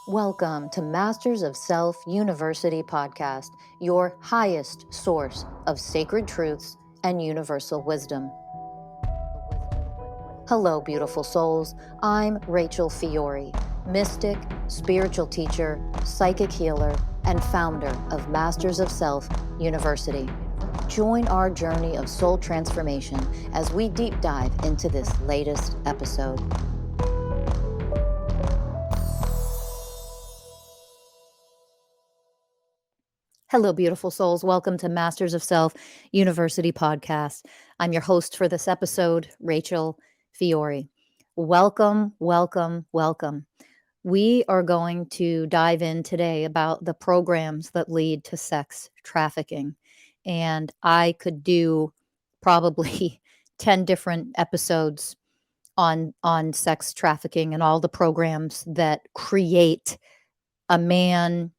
Welcome to Masters of Self University podcast, your highest source of sacred truths and universal wisdom. Hello, beautiful souls. I'm Rachel Fiori, mystic, spiritual teacher, psychic healer, and founder of Masters of Self University. Join our journey of soul transformation as we deep dive into this latest episode. Hello, beautiful souls. Welcome to Masters of Self University podcast. I'm your host for this episode, Rachel Fiori. Welcome, welcome, welcome. We are going to dive in today about the programs that lead to sex trafficking. And I could do probably 10 different episodes on sex trafficking and all the programs that create a man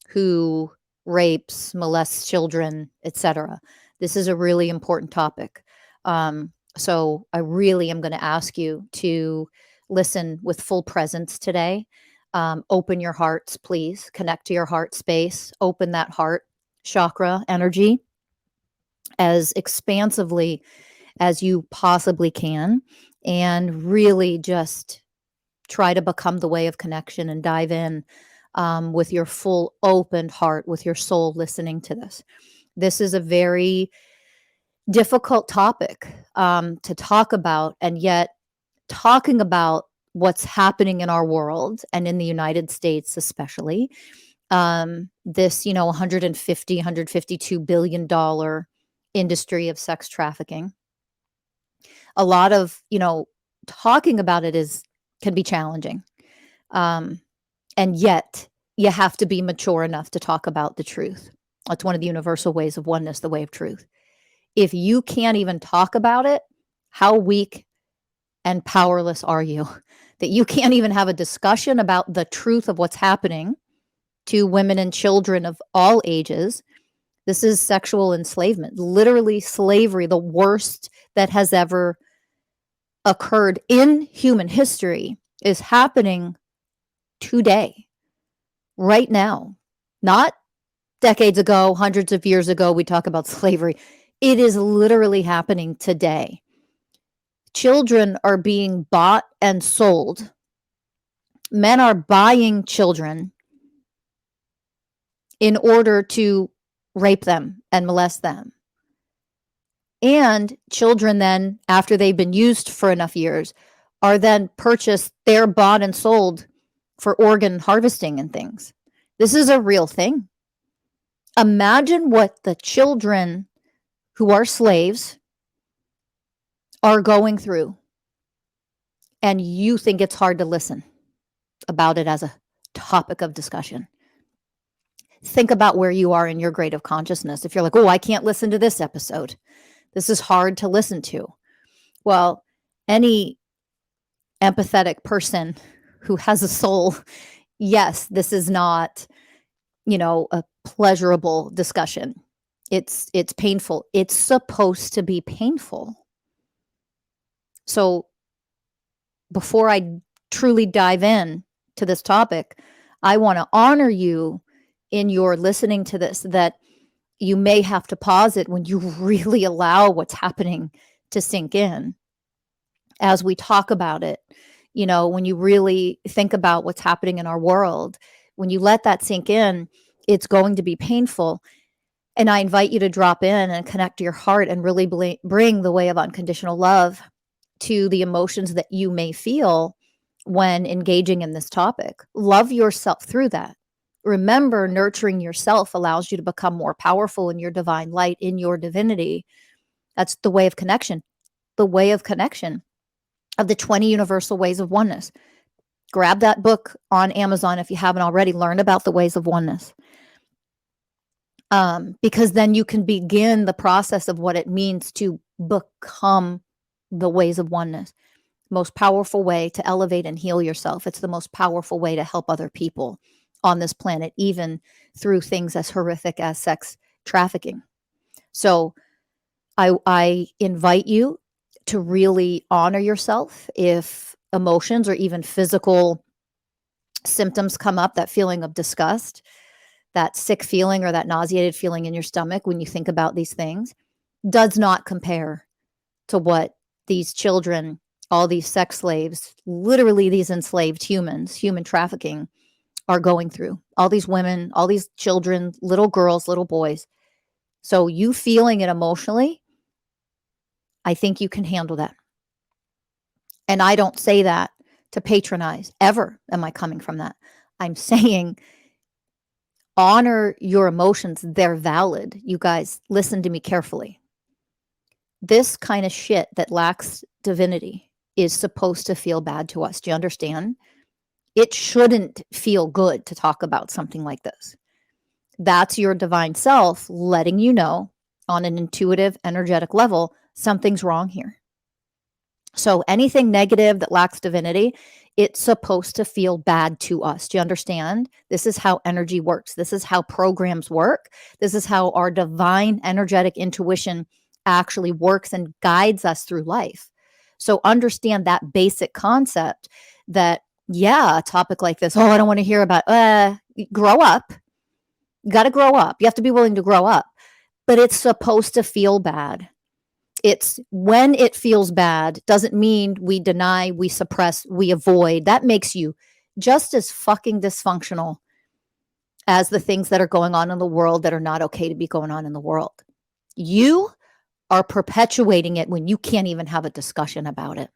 who rapes, molests children, etc. This is a really important topic. So I really am going to ask you to listen with full presence today. Open your hearts, please. Connect to your heart space. Open that heart chakra energy as expansively as you possibly can. And really just try to become the way of connection and dive in with your full opened heart, with your soul listening to this. This is a very difficult topic to talk about, and yet talking about what's happening in our world and in the United States especially, this 152 billion dollar industry of sex trafficking. A lot of talking about it can be challenging. And yet you have to be mature enough to talk about the truth. That's one of the universal ways of oneness, the way of truth. If you can't even talk about it, how weak and powerless are you that you can't even have a discussion about the truth of what's happening to women and children of all ages? This is sexual enslavement, literally slavery, the worst that has ever occurred in human history is happening today, right now, not decades ago, hundreds of years ago. We talk about slavery. It is literally happening today. Children are being bought and sold. Men are buying children in order to rape them and molest them. And children then, after they've been used for enough years, are then purchased, they're bought and sold for organ harvesting and things. This is a real thing. Imagine what the children who are slaves are going through, and you think it's hard to listen about it as a topic of discussion. Think about where you are in your grade of consciousness. If you're like, oh, I can't listen to this episode. This is hard to listen to. Well, any empathetic person who has a soul, yes, this is not, a pleasurable discussion. It's painful. It's supposed to be painful. So before I truly dive in to this topic, I want to honor you in your listening to this, that you may have to pause it when you really allow what's happening to sink in as we talk about it. When you really think about what's happening in our world, when you let that sink in, it's going to be painful. And I invite you to drop in and connect to your heart and really bring the way of unconditional love to the emotions that you may feel when engaging in this topic. Love yourself through that. Remember, nurturing yourself allows you to become more powerful in your divine light, in your divinity. That's the way of connection. The way of connection of the 20 universal ways of oneness. Grab that book on Amazon if you haven't already. Learn about the ways of oneness. Because then you can begin the process of what it means to become the ways of oneness. Most powerful way to elevate and heal yourself. It's the most powerful way to help other people on this planet, even through things as horrific as sex trafficking. So I invite you to really honor yourself if emotions or even physical symptoms come up, that feeling of disgust, that sick feeling or that nauseated feeling in your stomach when you think about these things, does not compare to what these children, all these sex slaves, literally these enslaved humans, human trafficking, are going through. All these women, all these children, little girls, little boys. So you feeling it emotionally, I think you can handle that. And I don't say that to patronize. Ever am I coming from that. I'm saying honor your emotions. They're valid. You guys, listen to me carefully. This kind of shit that lacks divinity is supposed to feel bad to us. Do you understand? It shouldn't feel good to talk about something like this. That's your divine self letting you know on an intuitive, energetic level, something's wrong here. So anything negative that lacks divinity, it's supposed to feel bad to us. Do you understand? This is how energy works. This is how programs work. This is how our divine energetic intuition actually works and guides us through life. So understand that basic concept that, yeah, a topic like this, I don't want to hear about, grow up. You got to grow up. You have to be willing to grow up. But it's supposed to feel bad. It's when it feels bad, doesn't mean we deny, we suppress, we avoid. That makes you just as fucking dysfunctional as the things that are going on in the world that are not okay to be going on in the world. You are perpetuating it when you can't even have a discussion about it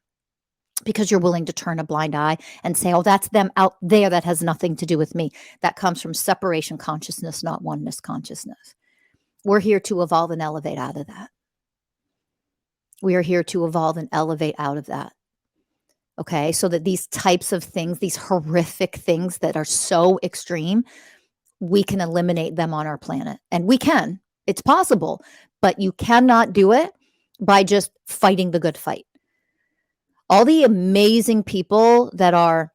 because you're willing to turn a blind eye and say, that's them out there. That has nothing to do with me. That comes from separation consciousness, not oneness consciousness. We're here to evolve and elevate out of that. We are here to evolve and elevate out of that. Okay, so that these types of things, these horrific things that are so extreme, we can eliminate them on our planet. And we can. It's possible. But you cannot do it by just fighting the good fight. All the amazing people that are,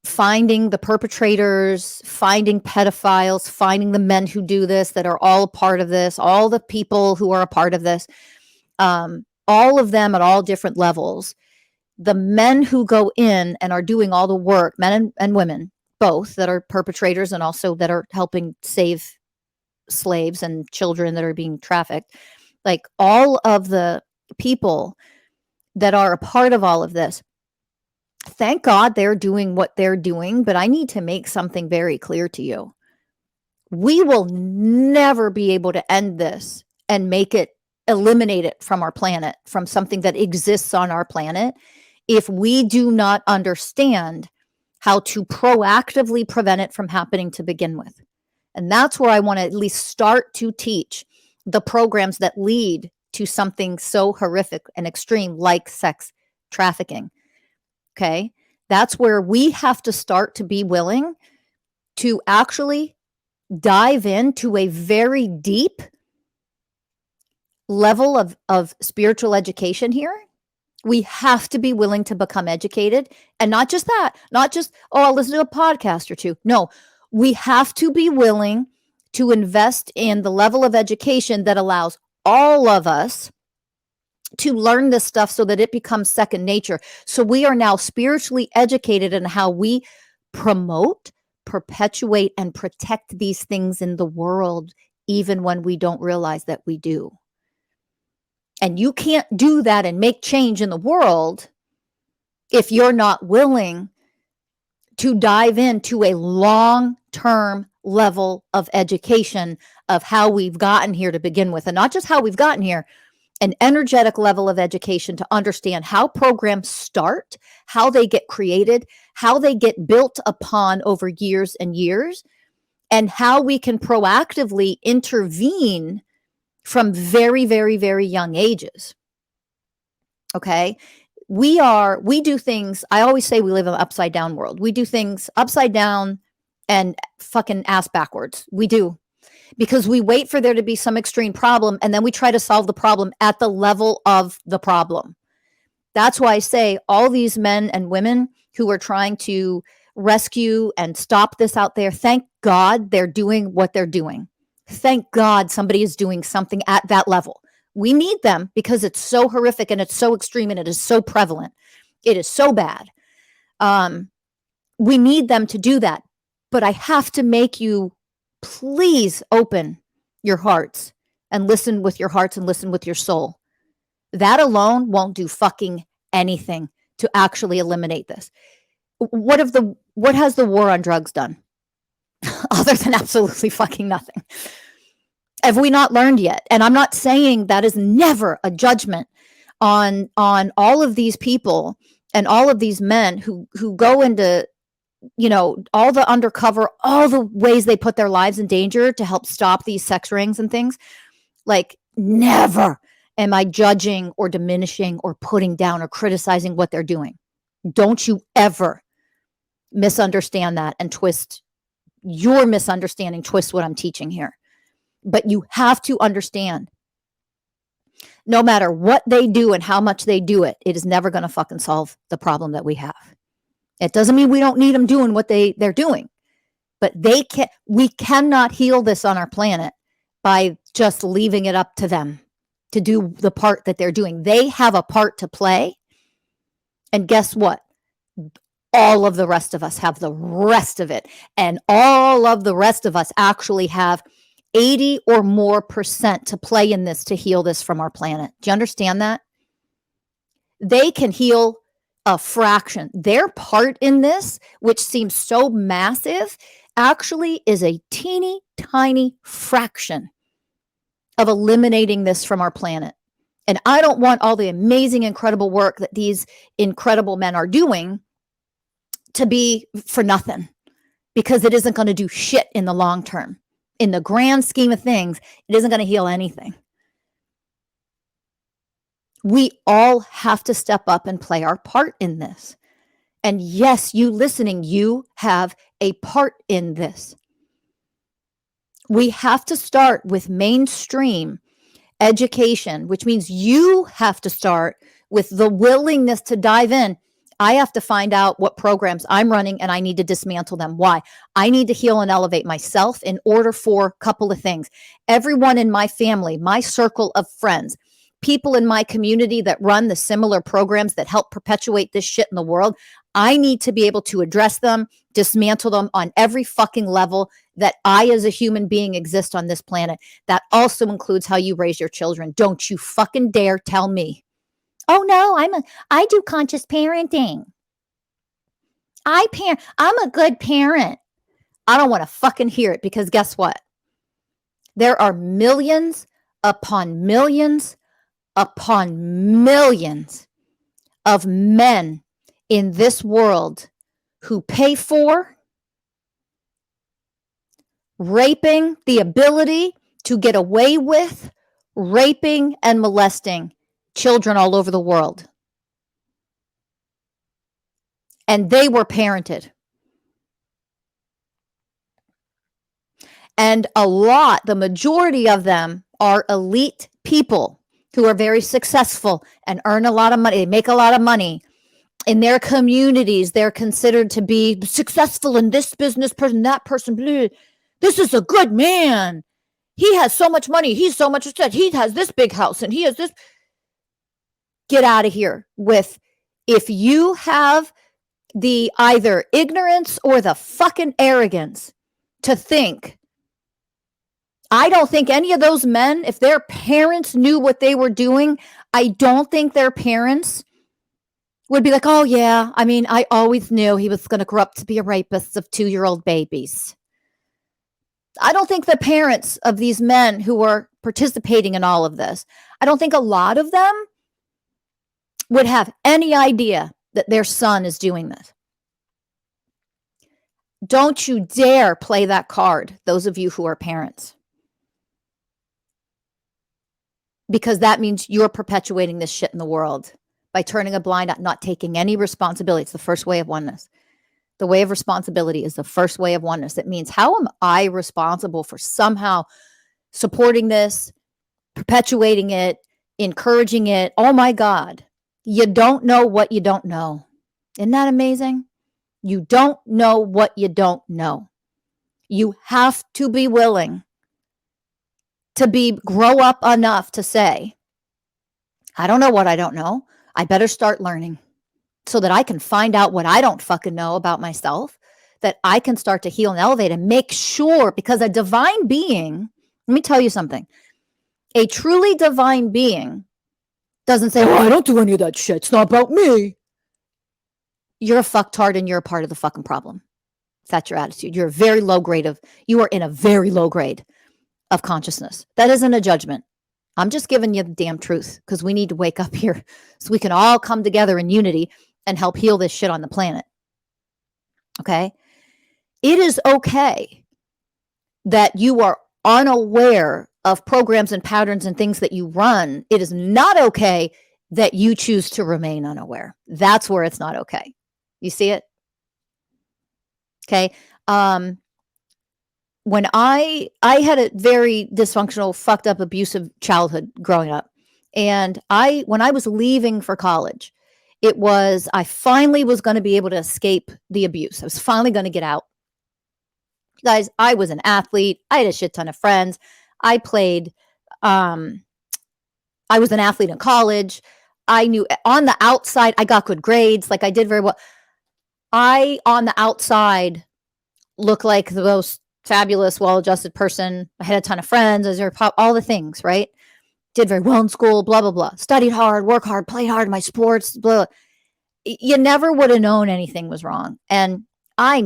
finding the perpetrators, finding pedophiles, finding the men who do this, that are all a part of this, all the people who are a part of this, all of them at all different levels, the men who go in and are doing all the work, men and women, both, that are perpetrators and also that are helping save slaves and children that are being trafficked, like all of the people that are a part of all of this, thank God they're doing what they're doing, but I need to make something very clear to you. We will never be able to end this and eliminate it from our planet, from something that exists on our planet, if we do not understand how to proactively prevent it from happening to begin with. And that's where I want to at least start to teach the programs that lead to something so horrific and extreme like sex trafficking. Okay, that's where we have to start to be willing to actually dive into a very deep level of spiritual education here. We have to be willing to become educated. And not just that, not just, I'll listen to a podcast or two. No, we have to be willing to invest in the level of education that allows all of us to learn this stuff so that it becomes second nature. So we are now spiritually educated in how we promote, perpetuate, and protect these things in the world, even when we don't realize that we do. And you can't do that and make change in the world if you're not willing to dive into a long-term level of education of how we've gotten here to begin with. And not just how we've gotten here, an energetic level of education to understand how programs start, how they get created, how they get built upon over years and years, and how we can proactively intervene from very, very, very young ages. Okay? We do things, I always say we live in an upside down world. We do things upside down and fucking ass backwards. We do. Because we wait for there to be some extreme problem and then we try to solve the problem at the level of the problem. That's why I say all these men and women who are trying to rescue and stop this out there, thank God they're doing what they're doing. Thank God somebody is doing something at that level. We need them because it's so horrific and it's so extreme and it is so prevalent. It is so bad. We need them to do that. But I have to make you please open your hearts and listen with your hearts and listen with your soul. That alone won't do fucking anything to actually eliminate this. What has the war on drugs done? Other than absolutely fucking nothing. Have we not learned yet? And I'm not saying that is never a judgment on all of these people and all of these men who go into, all the undercover, all the ways they put their lives in danger to help stop these sex rings and things. Like, never am I judging or diminishing or putting down or criticizing what they're doing. Don't you ever misunderstand that and twist your misunderstanding, twist what I'm teaching here. But you have to understand, no matter what they do and how much they do it, it is never going to fucking solve the problem that we have. It doesn't mean we don't need them doing what they're doing, but we cannot heal this on our planet by just leaving it up to them to do the part that they're doing. They have a part to play. And guess what? All of the rest of us have the rest of it. And all of the rest of us actually have 80 or more % to play in this, to heal this from our planet. Do you understand that? They can heal a fraction. Their part in this, which seems so massive, actually is a teeny tiny fraction of eliminating this from our planet. And I don't want all the amazing, incredible work that these incredible men are doing to be for nothing, because it isn't going to do shit in the long term. In the grand scheme of things, it isn't going to heal anything. We all have to step up and play our part in this. And yes, you listening, you have a part in this. We have to start with mainstream education, which means you have to start with the willingness to dive in. I have to find out what programs I'm running, and I need to dismantle them. Why? I need to heal and elevate myself in order for a couple of things. Everyone in my family, my circle of friends, people in my community that run the similar programs that help perpetuate this shit in the world, I need to be able to address them, dismantle them on every fucking level that I as a human being exist on this planet. That also includes how you raise your children. Don't you fucking dare tell me, oh no, I do conscious parenting. I'm a good parent. I don't want to fucking hear it, because guess what? There are millions upon millions upon millions of men in this world who pay for raping, the ability to get away with raping and molesting children all over the world. And they were parented. And the majority of them are elite people who are very successful and earn a lot of money. They make a lot of money. In their communities, they're considered to be successful in this business, person, that person. Blah. This is a good man. He has so much money. He's so much respect. He has this big house and he has this. Get out of here with, if you have the either ignorance or the fucking arrogance to think, I don't think any of those men, if their parents knew what they were doing, I don't think their parents would be like, oh yeah, I mean, I always knew he was going to grow up to be a rapist of 2-year-old babies. I don't think the parents of these men who were participating in all of this, I don't think a lot of them would have any idea that their son is doing this. Don't you dare play that card, those of you who are parents. Because that means you're perpetuating this shit in the world by turning a blind eye, not taking any responsibility. It's the first way of oneness. The way of responsibility is the first way of oneness. It means, how am I responsible for somehow supporting this, perpetuating it, encouraging it? Oh my God. You don't know what you don't know. Isn't that amazing? You don't know what you don't know. You have to be willing to grow up enough to say, I don't know what I don't know. I better start learning. so that I can find out what I don't fucking know about myself, that I can start to heal and elevate and make sure, because a divine being, let me tell you something, a truly divine being doesn't say, oh, I don't do any of that shit. It's not about me. You're a fucktard and you're a part of the fucking problem. That's your attitude. You're a very low grade of, you are in a very low grade of consciousness. That isn't a judgment. I'm just giving you the damn truth, because we need to wake up here so we can all come together in unity and help heal this shit on the planet. Okay? It is okay that you are unaware of programs and patterns and things that you run. It is not okay that you choose to remain unaware. That's where it's not okay. You see it? Okay. When I had a very dysfunctional, fucked up, abusive childhood growing up. And when I was leaving for college, I finally was going to be able to escape the abuse. I was finally going to get out. Guys, I was an athlete. I had a shit ton of friends. I played, I was an athlete in college. I knew on the outside, I got good grades. Like, I did very well. On the outside, looked like the most fabulous, well-adjusted person. I had a ton of friends, all the things, right? Did very well in school, blah, blah, blah. Studied hard, worked hard, played hard in my sports, blah. You never would have known anything was wrong. And I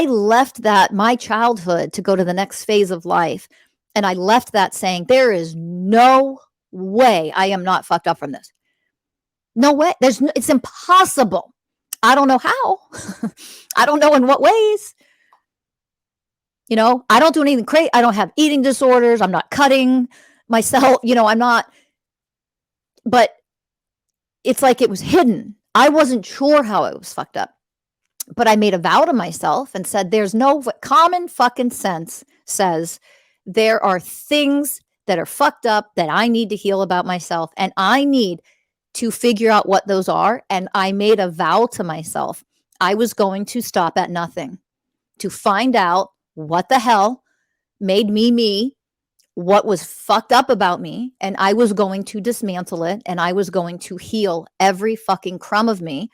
left my childhood to go to the next phase of life. And I left that saying, there is no way I am not fucked up from this. No way. It's impossible. I don't know how. I don't know in what ways. I don't do anything crazy. I don't have eating disorders. I'm not cutting myself. I'm not. But it's like it was hidden. I wasn't sure how I was fucked up. But I made a vow to myself and said, there's no common fucking sense says there are things that are fucked up that I need to heal about myself. And I need to figure out what those are. And I made a vow to myself. I was going to stop at nothing to find out what the hell made me, what was fucked up about me. And I was going to dismantle it. And I was going to heal every fucking crumb of me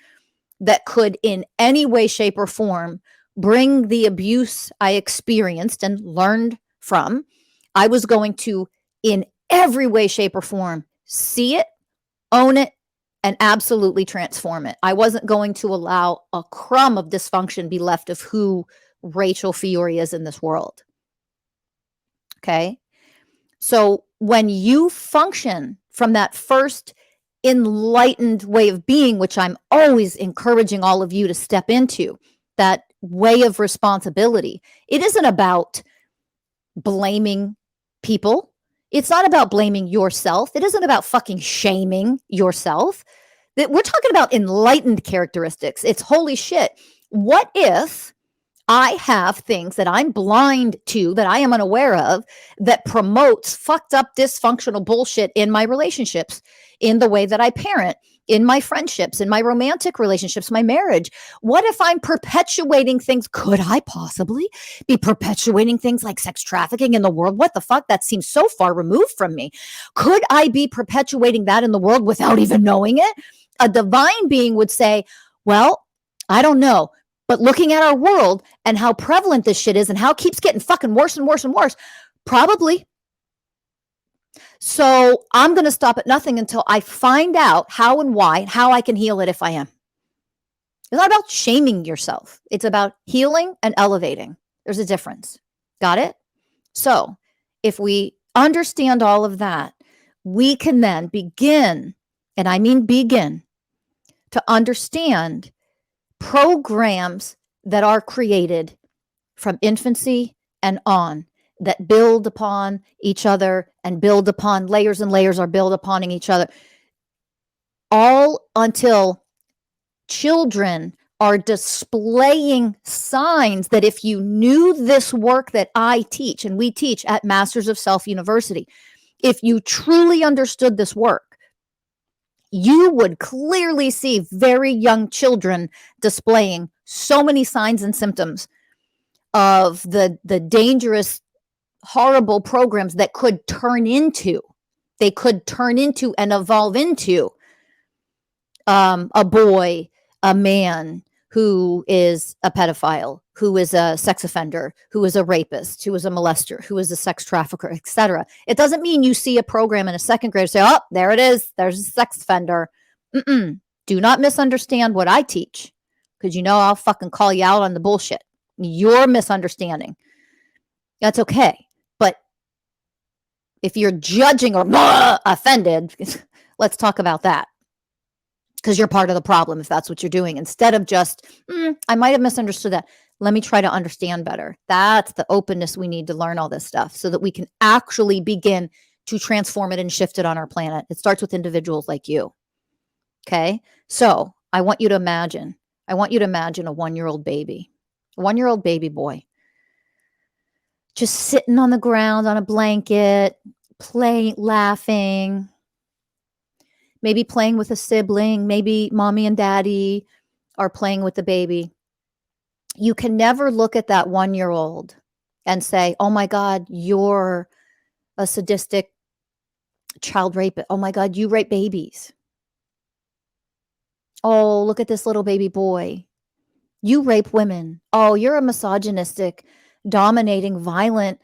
that could in any way, shape, or form bring the abuse I experienced and learned from. I was going to, in every way, shape, or form, see it, own it, and absolutely transform it. I wasn't going to allow a crumb of dysfunction be left of who Rachel Fiori is in this world. Okay? So when you function from that first enlightened way of being, which I'm always encouraging all of you to step into, that way of responsibility, it isn't about blaming people. It's not about blaming yourself. It isn't about fucking shaming yourself. We're talking about enlightened characteristics. It's holy shit. What if I have things that I'm blind to, that I am unaware of, that promotes fucked up, dysfunctional bullshit in my relationships, in the way that I parent, in my friendships, in my romantic relationships, my marriage? What if I'm perpetuating things? Could I possibly be perpetuating things like sex trafficking in the world? What the fuck? That seems so far removed from me. Could I be perpetuating that in the world without even knowing it? A divine being would say, well, I don't know. But looking at our world and how prevalent this shit is and how it keeps getting fucking worse and worse and worse, probably. So I'm going to stop at nothing until I find out how and why, and how I can heal it if I am. It's not about shaming yourself. It's about healing and elevating. There's a difference. Got it? So if we understand all of that, we can then begin, and I mean begin, to understand programs that are created from infancy and on, that build upon each other and build upon layers and layers are built upon each other, all until children are displaying signs that if you knew this work that I teach and we teach at Masters of Self University, if you truly understood this work, you would clearly see very young children displaying so many signs and symptoms of the dangerous, horrible programs that could turn into and evolve into a boy, a man who is a pedophile, who is a sex offender, who is a rapist, who is a molester, who is a sex trafficker, etc. It doesn't mean you see a program in a second grade and say, oh, there it is. There's a sex offender. Mm-mm. Do not misunderstand what I teach, because you know I'll fucking call you out on the bullshit. You're misunderstanding. That's okay. But if you're judging or offended, let's talk about that, because you're part of the problem if that's what you're doing. Instead of just, I might have misunderstood that. Let me try to understand better. That's the openness we need to learn all this stuff so that we can actually begin to transform it and shift it on our planet. It starts with individuals like you. Okay. So I want you to imagine a 1-year-old baby, a 1-year-old baby boy, just sitting on the ground on a blanket, playing, laughing, maybe playing with a sibling, maybe mommy and daddy are playing with the baby. You can never look at that 1-year-old and say, oh my God, you're a sadistic child rapist. Oh my God, you rape babies. Oh, look at this little baby boy. You rape women. Oh, you're a misogynistic, dominating, violent,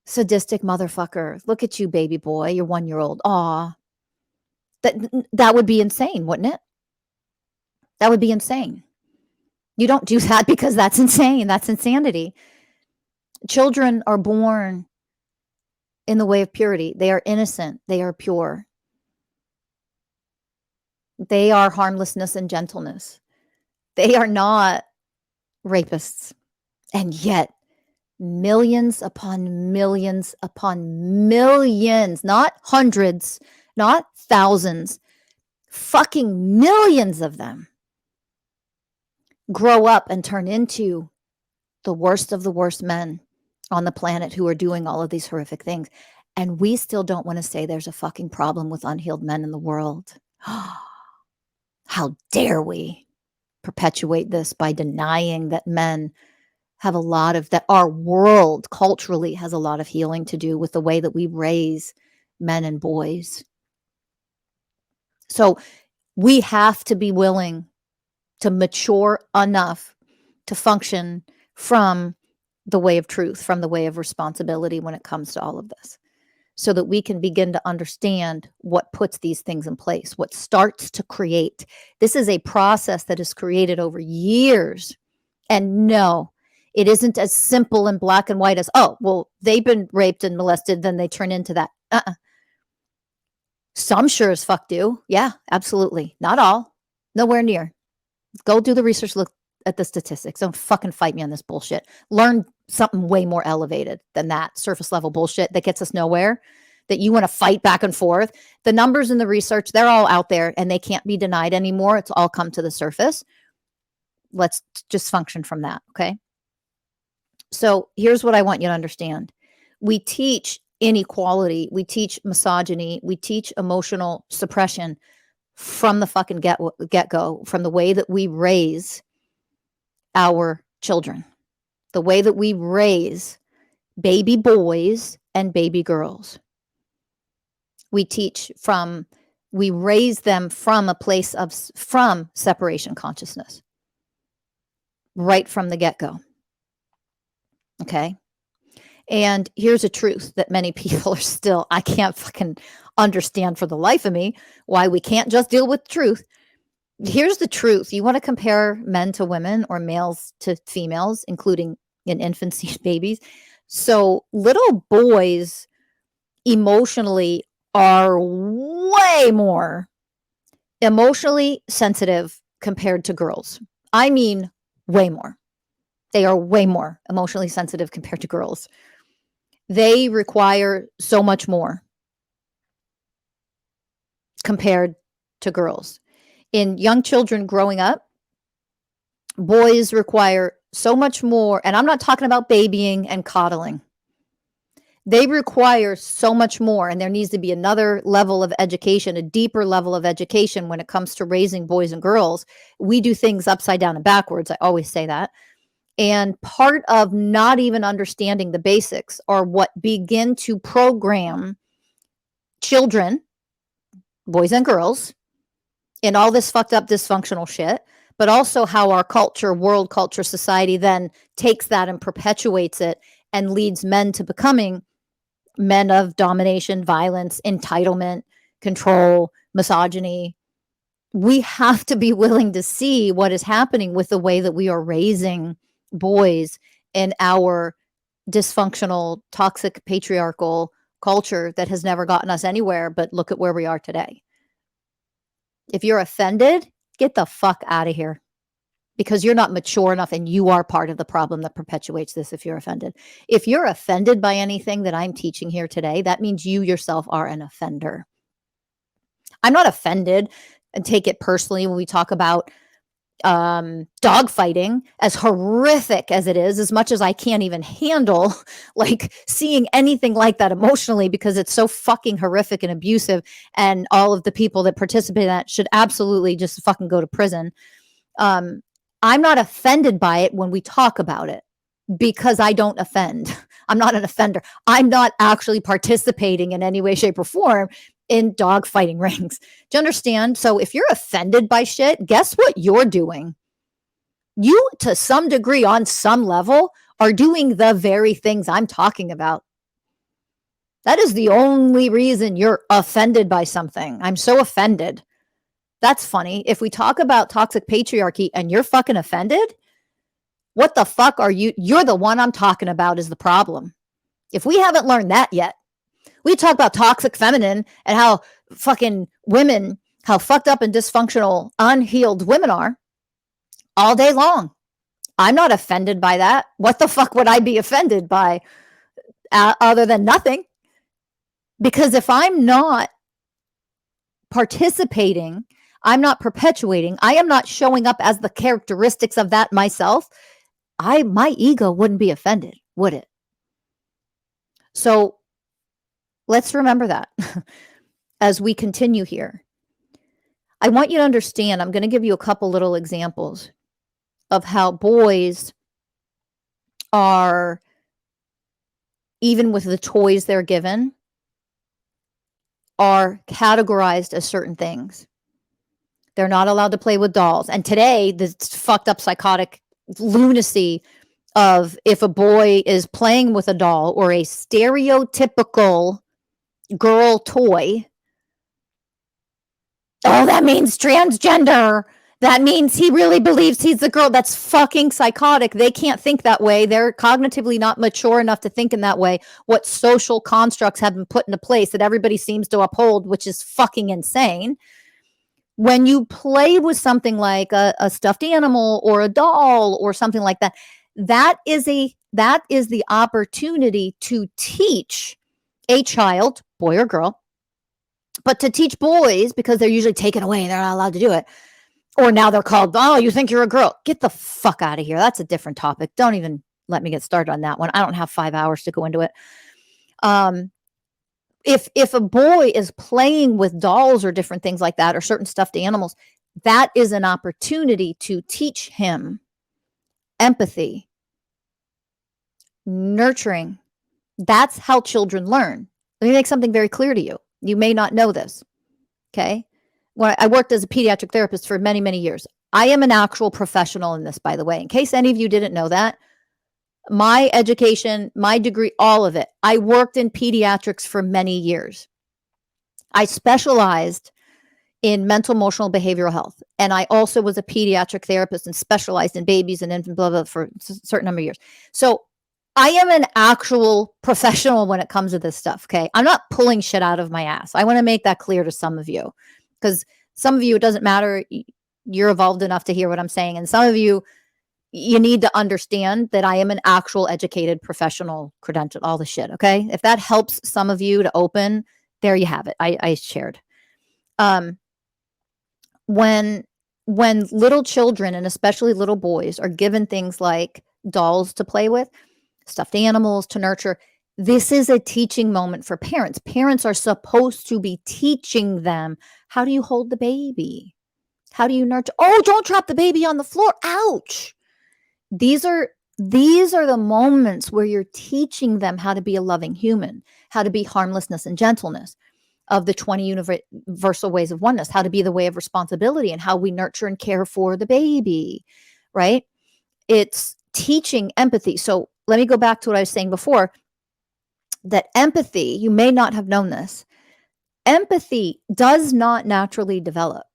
sadistic motherfucker. Look at you, baby boy. You're 1-year-old. Aw. That would be insane, wouldn't it? That would be insane. You don't do that because that's insane. That's insanity. Children are born in the way of purity. They are innocent. They are pure. They are harmlessness and gentleness. They are not rapists. And yet, millions upon millions upon millions, not hundreds, not thousands, fucking millions of them grow up and turn into the worst of the worst men on the planet who are doing all of these horrific things. And we still don't want to say there's a fucking problem with unhealed men in the world. How dare we perpetuate this by denying that men have a lot of, that our world culturally has a lot of healing to do with the way that we raise men and boys. So we have to be willing to mature enough to function from the way of truth, from the way of responsibility when it comes to all of this, so that we can begin to understand what puts these things in place, what starts to create. This is a process that is created over years. And no, it isn't as simple and black and white as, oh, well, they've been raped and molested, then they turn into that. Some sure as fuck do. Yeah, absolutely. Not all. Nowhere near. Go do the research, look at the statistics. Don't fucking fight me on this bullshit. Learn something way more elevated than that surface level bullshit that gets us nowhere, that you want to fight back and forth. The numbers in the research, they're all out there and they can't be denied anymore. It's all come to the surface. Let's just function from that, okay? So here's what I want you to understand. We teach inequality, we teach misogyny, we teach emotional suppression from the fucking get-go, from the way that we raise our children, the way that we raise baby boys and baby girls. We raise them from a place of, from separation consciousness, right from the get-go. Okay. And here's a truth that many people are still, I can't fucking understand for the life of me why we can't just deal with truth. Here's the truth. You want to compare men to women or males to females, including in infancy babies. So little boys emotionally are way more emotionally sensitive compared to girls. I mean, way more. They are way more emotionally sensitive compared to girls. They require so much more compared to girls. In young children growing up, boys require so much more. And I'm not talking about babying and coddling. They require so much more. And there needs to be another level of education, a deeper level of education when it comes to raising boys and girls. We do things upside down and backwards. I always say that. And part of not even understanding the basics are what begin to program children, boys and girls, in all this fucked up dysfunctional shit, but also how our culture, world culture, society then takes that and perpetuates it and leads men to becoming men of domination, violence, entitlement, control, misogyny. We have to be willing to see what is happening with the way that we are raising boys in our dysfunctional, toxic, patriarchal culture that has never gotten us anywhere. But look at where we are today. If you're offended, get the fuck out of here, because you're not mature enough and you are part of the problem that perpetuates this if you're offended. If you're offended by anything that I'm teaching here today, that means you yourself are an offender. I'm not offended and take it personally when we talk about dog fighting, as horrific as it is, as much as I can't even handle like seeing anything like that emotionally, because it's so fucking horrific and abusive, and all of the people that participate in that should absolutely just fucking go to prison. I'm not offended by it when we talk about it, because I don't offend. I'm not an offender. I'm not actually participating in any way, shape, or form in dog fighting rings. Do you understand? So if you're offended by shit, guess what you're doing? You, to some degree, on some level, are doing the very things I'm talking about. That is the only reason you're offended by something. I'm so offended. That's funny. If we talk about toxic patriarchy and you're fucking offended, what the fuck are you? You're the one I'm talking about is the problem. If we haven't learned that yet, we talk about toxic feminine and how fucking women, how fucked up and dysfunctional, unhealed women are all day long. I'm not offended by that. What the fuck would I be offended by other than nothing? Because if I'm not participating, I'm not perpetuating, I am not showing up as the characteristics of that myself, my ego wouldn't be offended, would it? So let's remember that as we continue here. I want you to understand, I'm going to give you a couple little examples of how boys are, even with the toys they're given, are categorized as certain things. They're not allowed to play with dolls. And today, this fucked up psychotic lunacy of, if a boy is playing with a doll or a stereotypical girl toy, oh, that means transgender. That means he really believes he's the girl. That's fucking psychotic. They can't think that way. They're cognitively not mature enough to think in that way. What social constructs have been put into place that everybody seems to uphold, which is fucking insane. When you play with something like a stuffed animal or a doll or something like that, that is the opportunity to teach a child, boy or girl, but to teach boys, because they're usually taken away, they're not allowed to do it. Or now they're called, oh, you think you're a girl. Get the fuck out of here. That's a different topic. Don't even let me get started on that one. I don't have 5 hours to go into it. If a boy is playing with dolls or different things like that, or certain stuffed animals, that is an opportunity to teach him empathy, nurturing. That's how children learn. Let me make something very clear to you. You may not know this. Okay. Well, I worked as a pediatric therapist for many, many years. I am an actual professional in this, by the way, in case any of you didn't know that. My education, my degree, all of it. I worked in pediatrics for many years. I specialized in mental, emotional, behavioral health. And I also was a pediatric therapist and specialized in babies and infant, blah, blah, for a certain number of years. So I am an actual professional when it comes to this stuff, okay? I'm not pulling shit out of my ass. I want to make that clear to some of you, because some of you, it doesn't matter. You're evolved enough to hear what I'm saying. And some of you, you need to understand that I am an actual educated professional, credentialed, all the shit, okay? If that helps some of you to open, there you have it. I shared. When little children, and especially little boys, are given things like dolls to play with, stuffed animals to nurture, this is a teaching moment for parents. Parents are supposed to be teaching them, how do you hold the baby? How do you nurture? Oh, don't drop the baby on the floor. Ouch. These are the moments where you're teaching them how to be a loving human, how to be harmlessness and gentleness. of the 20 universal ways of oneness, how to be the way of responsibility and how we nurture and care for the baby, right? It's teaching empathy. So let me go back to what I was saying before, that empathy, you may not have known this, empathy does not naturally develop.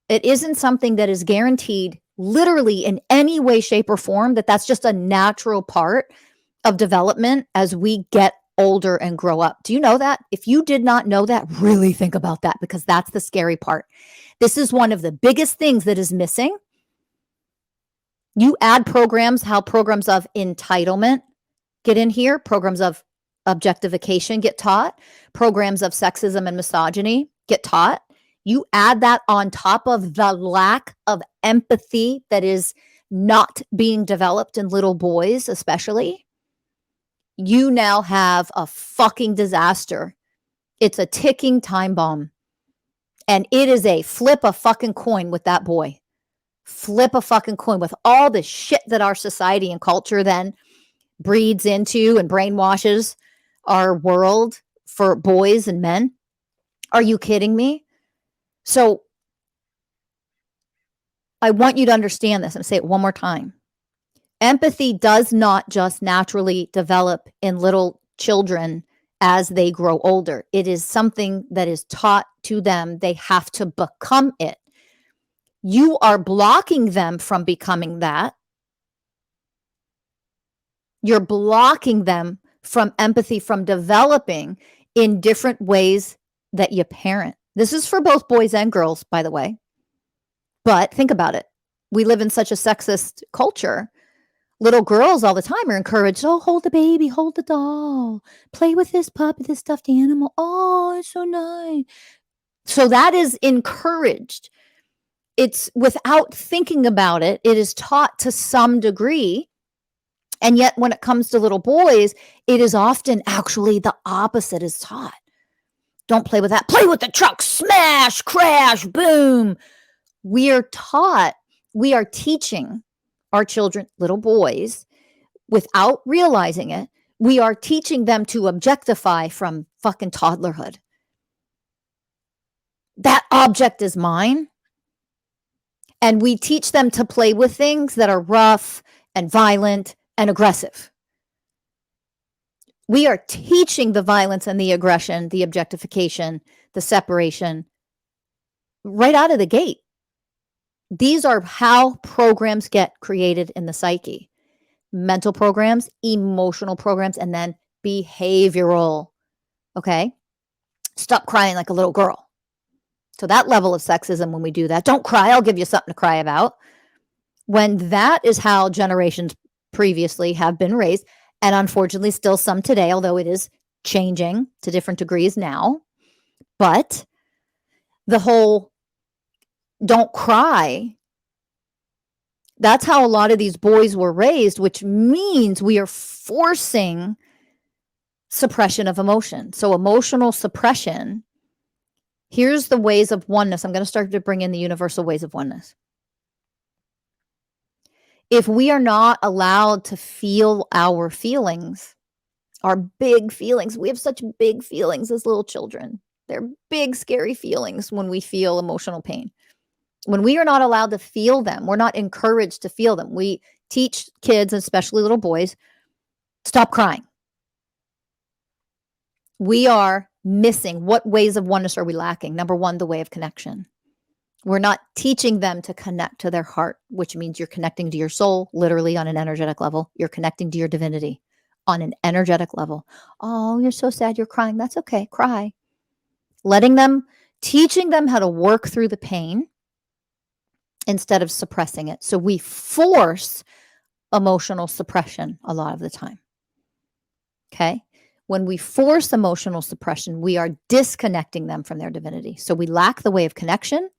It isn't something that is guaranteed literally in any way, shape, or form, that's just a natural part of development as we get older and grow up. Do you know that? If you did not know that, really think about that, because that's the scary part. This is one of the biggest things that is missing. You add programs, how programs of entitlement get in here, programs of objectification get taught, programs of sexism and misogyny get taught. You add that on top of the lack of empathy that is not being developed in little boys, especially. You now have a fucking disaster. It's a ticking time bomb. And it is a flip a fucking coin with that boy. Flip a fucking coin with all the shit that our society and culture then breeds into and brainwashes our world for boys and men. Are you kidding me? So I want you to understand this. I'm going to say it one more time. Empathy does not just naturally develop in little children as they grow older. It is something that is taught to them. They have to become it. You are blocking them from becoming that. You're blocking them from empathy, from developing in different ways that you parent. This is for both boys and girls, by the way. But think about it. We live in such a sexist culture. Little girls all the time are encouraged, oh, hold the baby, hold the doll, play with this puppy, this stuffed animal. Oh, it's so nice. So that is encouraged. It's without thinking about it. It is taught to some degree. And yet when it comes to little boys, it is often actually the opposite is taught. Don't play with that. Play with the truck. Smash, crash, boom. We are taught, we are teaching our children, little boys, without realizing it, we are teaching them to objectify from fucking toddlerhood. That object is mine. And we teach them to play with things that are rough and violent and aggressive. We are teaching the violence and the aggression, the objectification, the separation right out of the gate. These are how programs get created in the psyche. Mental programs, emotional programs, and then behavioral. Okay? Stop crying like a little girl. So that level of sexism, when we do that, don't cry, I'll give you something to cry about. When that is how generations previously have been raised, and unfortunately still some today, although it is changing to different degrees now. But the whole don't cry, that's how a lot of these boys were raised, which means we are forcing suppression of emotion. So emotional suppression, here's the ways of oneness. I'm going to start to bring in the universal ways of oneness. If we are not allowed to feel our feelings, our big feelings, we have such big feelings as little children. They're big, scary feelings when we feel emotional pain. When we are not allowed to feel them, we're not encouraged to feel them. We teach kids, especially little boys, stop crying. We are missing. What ways of oneness are we lacking? Number one, the way of connection. We're not teaching them to connect to their heart, which means you're connecting to your soul, literally on an energetic level. You're connecting to your divinity on an energetic level. Oh, you're so sad, you're crying. That's okay, cry. Teaching them how to work through the pain instead of suppressing it. So we force emotional suppression a lot of the time. Okay? When we force emotional suppression, we are disconnecting them from their divinity. So we lack the way of connection.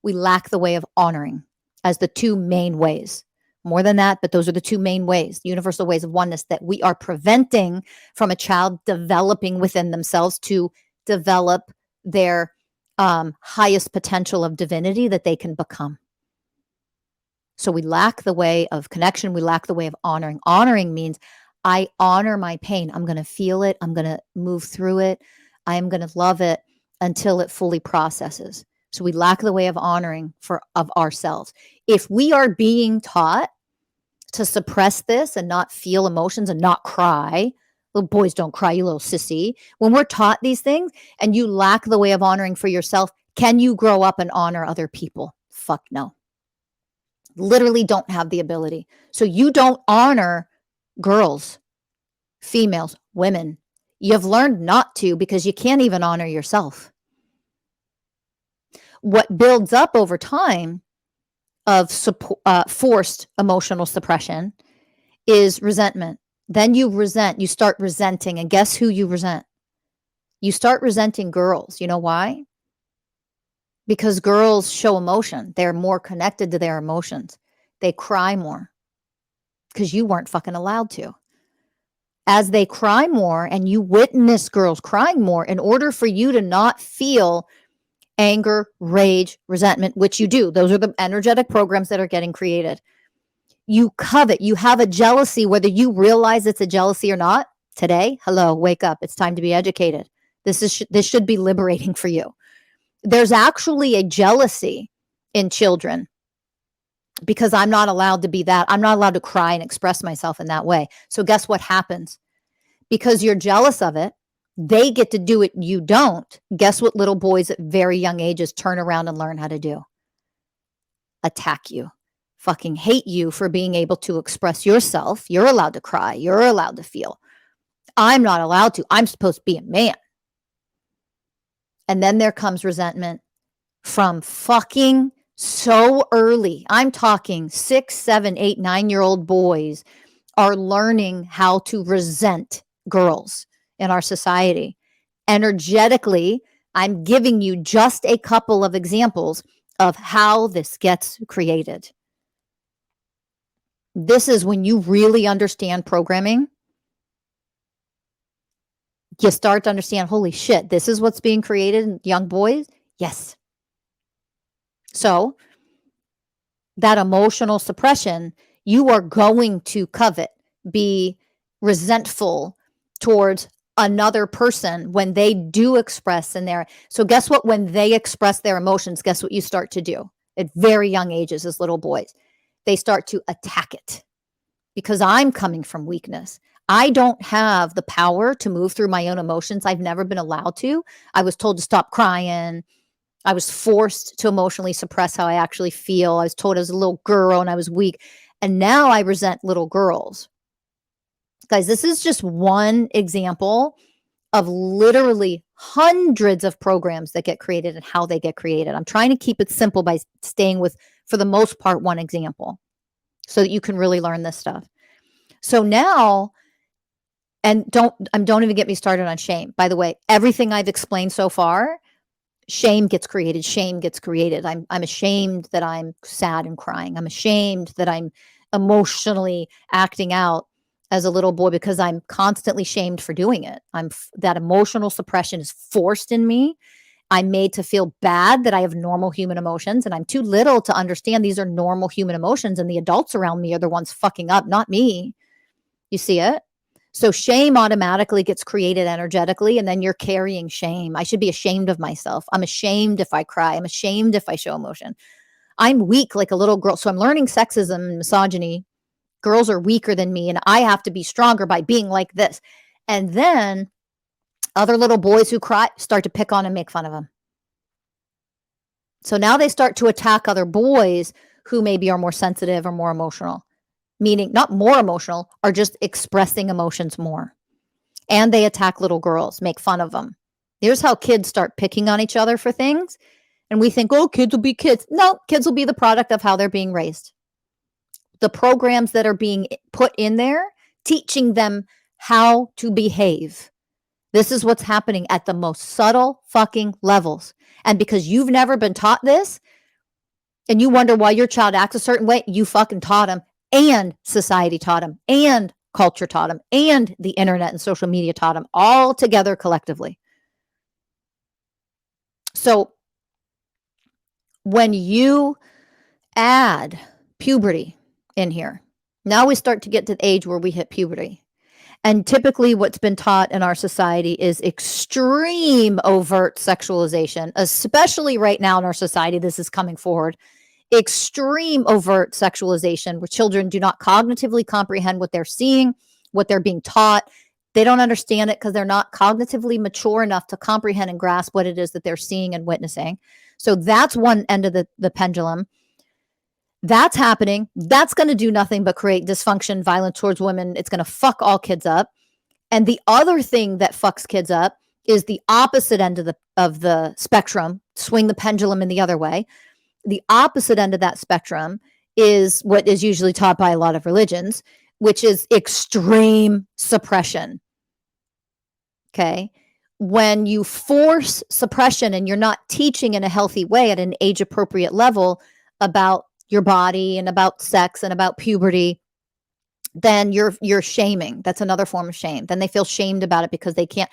We lack the way of honoring as the two main ways. More than that, but those are the two main ways, universal ways of oneness that we are preventing from a child developing within themselves to develop their highest potential of divinity that they can become. So we lack the way of connection. We lack the way of honoring. Honoring means I honor my pain. I'm going to feel it. I'm going to move through it. I am going to love it. until it fully processes. So we lack the way of honoring of ourselves. If we are being taught to suppress this and not feel emotions and not cry, little boys don't cry, you little sissy. When we're taught these things and you lack the way of honoring for yourself, can you grow up and honor other people? Fuck no. Literally don't have the ability. So you don't honor girls, females, women. You've learned not to because you can't even honor yourself. What builds up over time of forced emotional suppression is resentment. Then you start resenting. And guess who you resent? You start resenting girls. You know why? Because girls show emotion. They're more connected to their emotions. They cry more because you weren't fucking allowed to. As they cry more and you witness girls crying more, in order for you to not feel anger, rage, resentment, which you do, those are the energetic programs that are getting created. You covet, you have a jealousy, whether you realize it's a jealousy or not. Today, hello, wake up. It's time to be educated. This should be liberating for you. There's actually a jealousy in children because I'm not allowed to be that. I'm not allowed to cry and express myself in that way. So guess what happens? Because you're jealous of it, they get to do it, you don't. Guess what little boys at very young ages turn around and learn how to do? Attack you. Fucking hate you for being able to express yourself. You're allowed to cry. You're allowed to feel. I'm not allowed to. I'm supposed to be a man. And then there comes resentment from fucking so early. I'm talking 6, 7, 8, 9-year-old boys are learning how to resent girls in our society. Energetically, I'm giving you just a couple of examples of how this gets created. This is when you really understand programming. You start to understand, holy shit, this is what's being created in young boys? Yes. So that emotional suppression, you are going to covet, be resentful towards another person when they do express in their. So guess what? When they express their emotions, guess what you start to do at very young ages as little boys? They start to attack it because I'm coming from weakness. I don't have the power to move through my own emotions. I've never been allowed to. I was told to stop crying. I was forced to emotionally suppress how I actually feel. I was told I was a little girl and I was weak. And now I resent little girls. Guys, this is just one example of literally hundreds of programs that get created and how they get created. I'm trying to keep it simple by staying with, for the most part, one example so that you can really learn this stuff. So now, and don't even get me started on shame. By the way, everything I've explained so far, shame gets created. Shame gets created. I'm ashamed that I'm sad and crying. I'm ashamed that I'm emotionally acting out as a little boy because I'm constantly shamed for doing it. That emotional suppression is forced in me. I'm made to feel bad that I have normal human emotions, and I'm too little to understand these are normal human emotions, and the adults around me are the ones fucking up, not me. You see it? So shame automatically gets created energetically, and then you're carrying shame. I should be ashamed of myself. I'm ashamed if I cry. I'm ashamed if I show emotion. I'm weak like a little girl. So I'm learning sexism and misogyny. Girls are weaker than me, and I have to be stronger by being like this. And then other little boys who cry start to pick on and make fun of them. So now they start to attack other boys who maybe are more sensitive or more emotional. Meaning not more emotional, are just expressing emotions more. And they attack little girls, make fun of them. Here's how kids start picking on each other for things. And we think, oh, kids will be kids. No, kids will be the product of how they're being raised. The programs that are being put in there, teaching them how to behave. This is what's happening at the most subtle fucking levels. And because you've never been taught this, and you wonder why your child acts a certain way, you fucking taught them. And society taught them, and culture taught them, and the internet and social media taught them, all together collectively. So when you add puberty in here, now we start to get to the age where we hit puberty. And typically what's been taught in our society is extreme overt sexualization, especially right now in our society. This is coming forward. Extreme overt sexualization where children do not cognitively comprehend what they're seeing, what they're being taught. They don't understand it because they're not cognitively mature enough to comprehend and grasp what it is that they're seeing and witnessing. So that's one end of the pendulum. That's happening. That's going to do nothing but create dysfunction, violence towards women. It's going to fuck all kids up. And the other thing that fucks kids up is the opposite end of the spectrum. Swing the pendulum in the other way. The opposite end of that spectrum is what is usually taught by a lot of religions, which is extreme suppression. Okay. When you force suppression and you're not teaching in a healthy way at an age appropriate level about your body and about sex and about puberty, then you're shaming. That's another form of shame. Then they feel shamed about it because they can't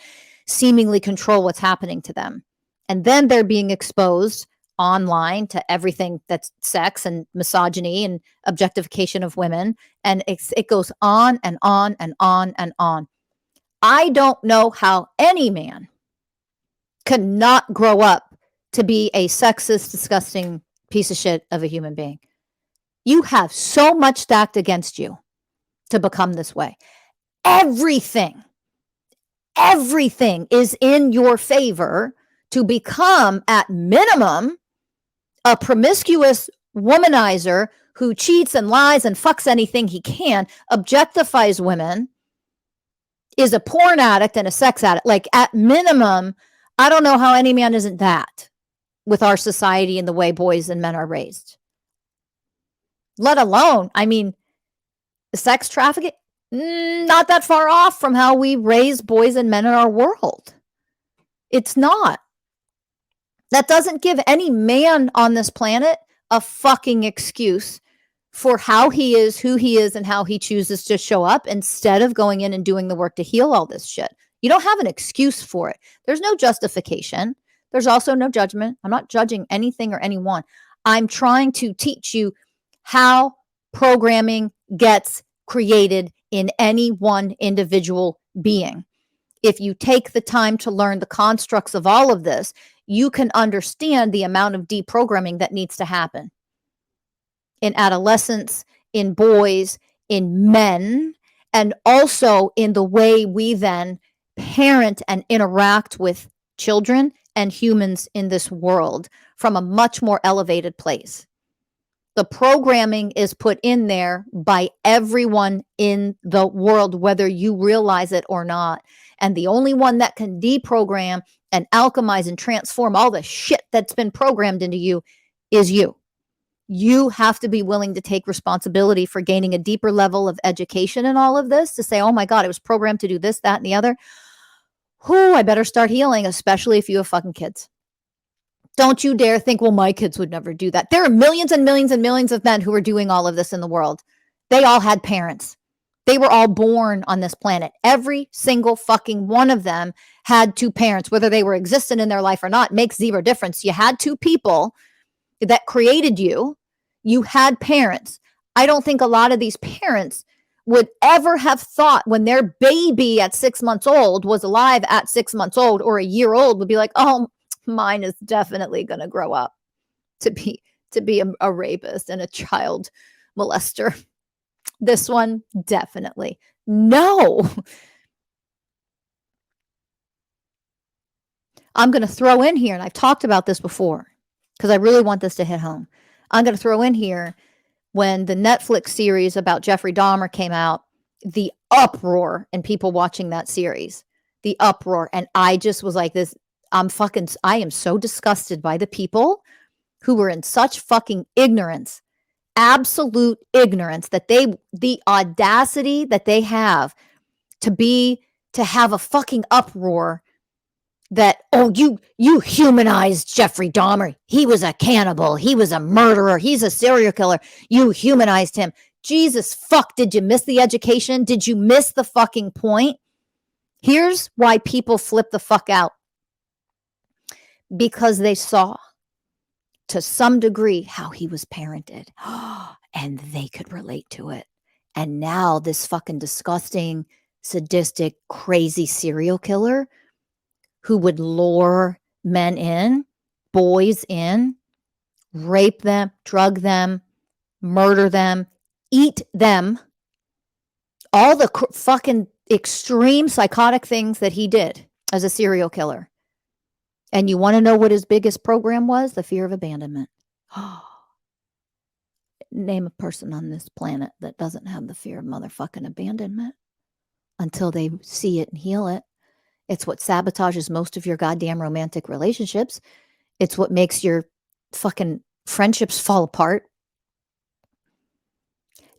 seemingly control what's happening to them. And then they're being exposed online to everything that's sex and misogyny and objectification of women. And it goes on and on and on and on. I don't know how any man cannot grow up to be a sexist, disgusting piece of shit of a human being. You have so much stacked against you to become this way. Everything is in your favor to become, at minimum, a promiscuous womanizer who cheats and lies and fucks anything he can, objectifies women, is a porn addict and a sex addict. Like, at minimum, I don't know how any man isn't that with our society and the way boys and men are raised. Let alone, I mean, sex trafficking, not that far off from how we raise boys and men in our world. It's not. That doesn't give any man on this planet a fucking excuse for how he is, who he is, and how he chooses to show up instead of going in and doing the work to heal all this shit. You don't have an excuse for it. There's no justification. There's also no judgment. I'm not judging anything or anyone. I'm trying to teach you how programming gets created in any one individual being. If you take the time to learn the constructs of all of this, you can understand the amount of deprogramming that needs to happen in adolescence, in boys, in men, and also in the way we then parent and interact with children and humans in this world from a much more elevated place. The programming is put in there by everyone in the world, whether you realize it or not. And the only one that can deprogram and alchemize and transform all the shit that's been programmed into you is you. You have to be willing to take responsibility for gaining a deeper level of education in all of this to say, oh my God, it was programmed to do this, that, and the other. I better start healing, especially if you have fucking kids. Don't you dare think, well, my kids would never do that. There are millions and millions and millions of men who are doing all of this in the world. They all had parents. They were all born on this planet. Every single fucking one of them had two parents, whether they were existent in their life or not, makes zero difference. You had two people that created you. You had parents. I don't think a lot of these parents would ever have thought when their baby at 6 months old was alive at 6 months old or a year old would be like, oh, mine is definitely going to grow up to be a rapist and a child molester. This one, definitely. No. I'm going to throw in here, and I've talked about this before because I really want this to hit home. I'm going to throw in here when the Netflix series about Jeffrey Dahmer came out, the uproar and people watching that series, the uproar. And I just was like this, I am so disgusted by the people who were in such fucking ignorance, absolute ignorance, that the audacity that they have to have a fucking uproar that, oh, you humanized Jeffrey Dahmer. He was a cannibal. He was a murderer. He's a serial killer. You humanized him. Jesus fuck, did you miss the education? Did you miss the fucking point? Here's why people flip the fuck out. Because they saw to some degree how he was parented and they could relate to it. And now this fucking disgusting sadistic, crazy serial killer who would lure men in, boys in, rape them, drug them, murder them, eat them, all the fucking extreme psychotic things that he did as a serial killer. And you want to know what his biggest program was? The fear of abandonment. Name a person on this planet that doesn't have the fear of motherfucking abandonment until they see it and heal it. It's what sabotages most of your goddamn romantic relationships. It's what makes your fucking friendships fall apart.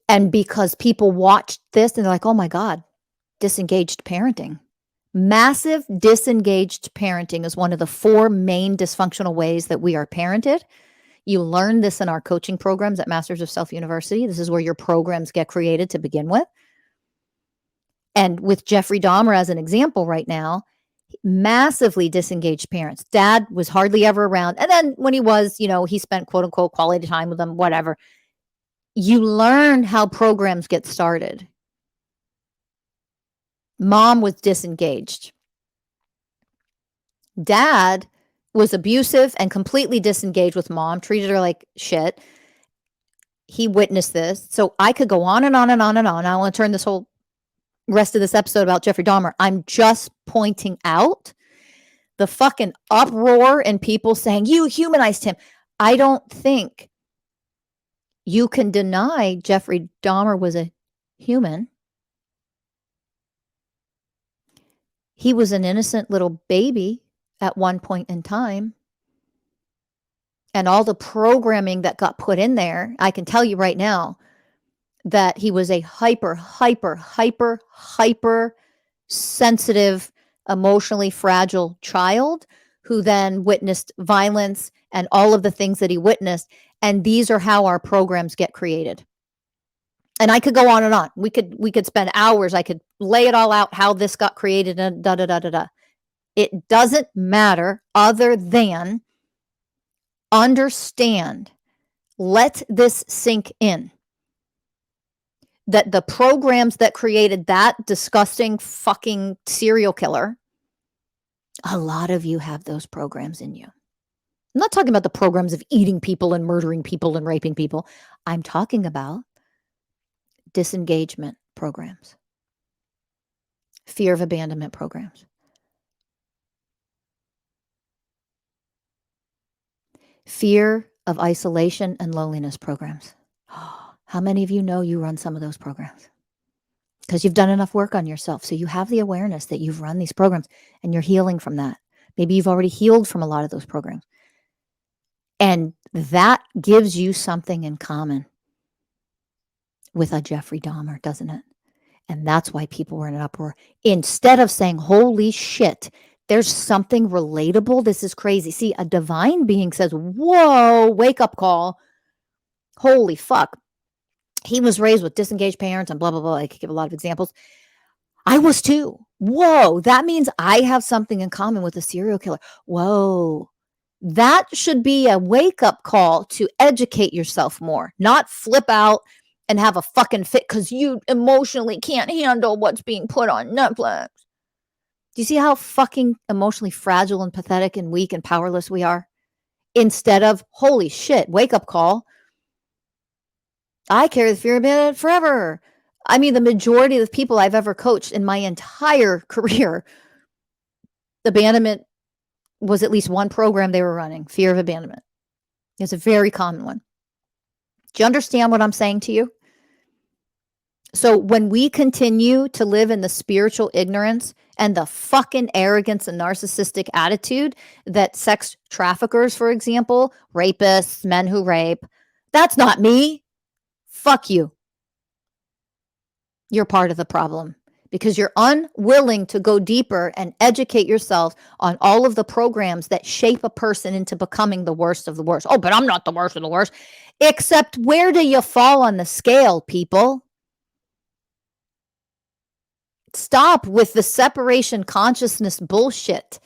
And because people watched this and they're like, oh my God, disengaged parenting. Massive disengaged parenting is one of the 4 main dysfunctional ways that we are parented. You learn this in our coaching programs at Masters of Self University. This is where your programs get created to begin with. And with Jeffrey Dahmer as an example right now, massively disengaged parents. Dad was hardly ever around. And then when he was, he spent quote unquote quality time with them, whatever. You learn how programs get started. Mom was disengaged. Dad was abusive and completely disengaged with mom, treated her like shit. He witnessed this. So I could go on and on and on and on. I want to turn this whole rest of this episode about Jeffrey Dahmer. I'm just pointing out the fucking uproar and people saying, you humanized him. I don't think you can deny Jeffrey Dahmer was a human. He was an innocent little baby at one point in time. And all the programming that got put in there, I can tell you right now that he was a hyper sensitive, emotionally fragile child who then witnessed violence and all of the things that he witnessed. And these are how our programs get created. And I could go on and on. We could spend hours. I could lay it all out how this got created and da da da da da. It doesn't matter other than understand. Let this sink in. That the programs that created that disgusting fucking serial killer, a lot of you have those programs in you. I'm not talking about the programs of eating people and murdering people and raping people. I'm talking about disengagement programs, fear of abandonment programs. Fear of isolation and loneliness programs. How many of you know you run some of those programs? Because you've done enough work on yourself. So you have the awareness that you've run these programs and you're healing from that. Maybe you've already healed from a lot of those programs. And that gives you something in common with a Jeffrey Dahmer, doesn't it? And that's why people were in an uproar. Instead of saying, holy shit, there's something relatable. This is crazy. See, a divine being says, whoa, wake up call. Holy fuck. He was raised with disengaged parents and blah, blah, blah. I could give a lot of examples. I was too. Whoa, that means I have something in common with a serial killer. Whoa. That should be a wake-up call to educate yourself more, not flip out and have a fucking fit because you emotionally can't handle what's being put on Netflix. Do you see how fucking emotionally fragile and pathetic and weak and powerless we are? Instead of, holy shit, wake-up call. I carry the fear of abandonment forever. I mean, the majority of the people I've ever coached in my entire career, abandonment was at least one program they were running, fear of abandonment. It's a very common one. Do you understand what I'm saying to you? So when we continue to live in the spiritual ignorance and the fucking arrogance and narcissistic attitude that sex traffickers, for example, rapists, men who rape, that's not me. Fuck you. You're part of the problem because you're unwilling to go deeper and educate yourself on all of the programs that shape a person into becoming the worst of the worst. Oh, but I'm not the worst of the worst. Except where do you fall on the scale, people? Stop with the separation consciousness bullshit.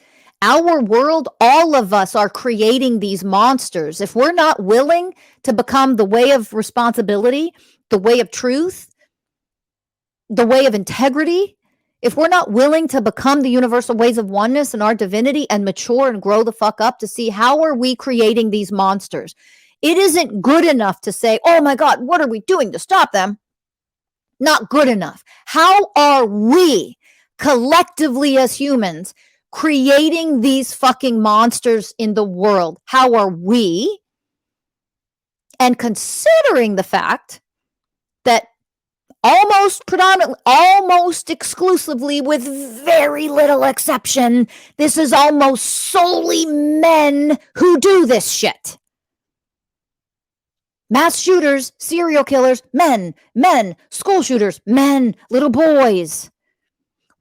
Our world, all of us are creating these monsters. If we're not willing to become the way of responsibility, the way of truth, the way of integrity, if we're not willing to become the universal ways of oneness and our divinity and mature and grow the fuck up to see how are we creating these monsters, it isn't good enough to say, oh my God, what are we doing to stop them? Not good enough. How are we collectively as humans creating these fucking monsters in the world? How are we? And considering the fact that almost predominantly, almost exclusively, with very little exception, this is almost solely men who do this shit. Mass shooters, serial killers, men, school shooters, men, little boys,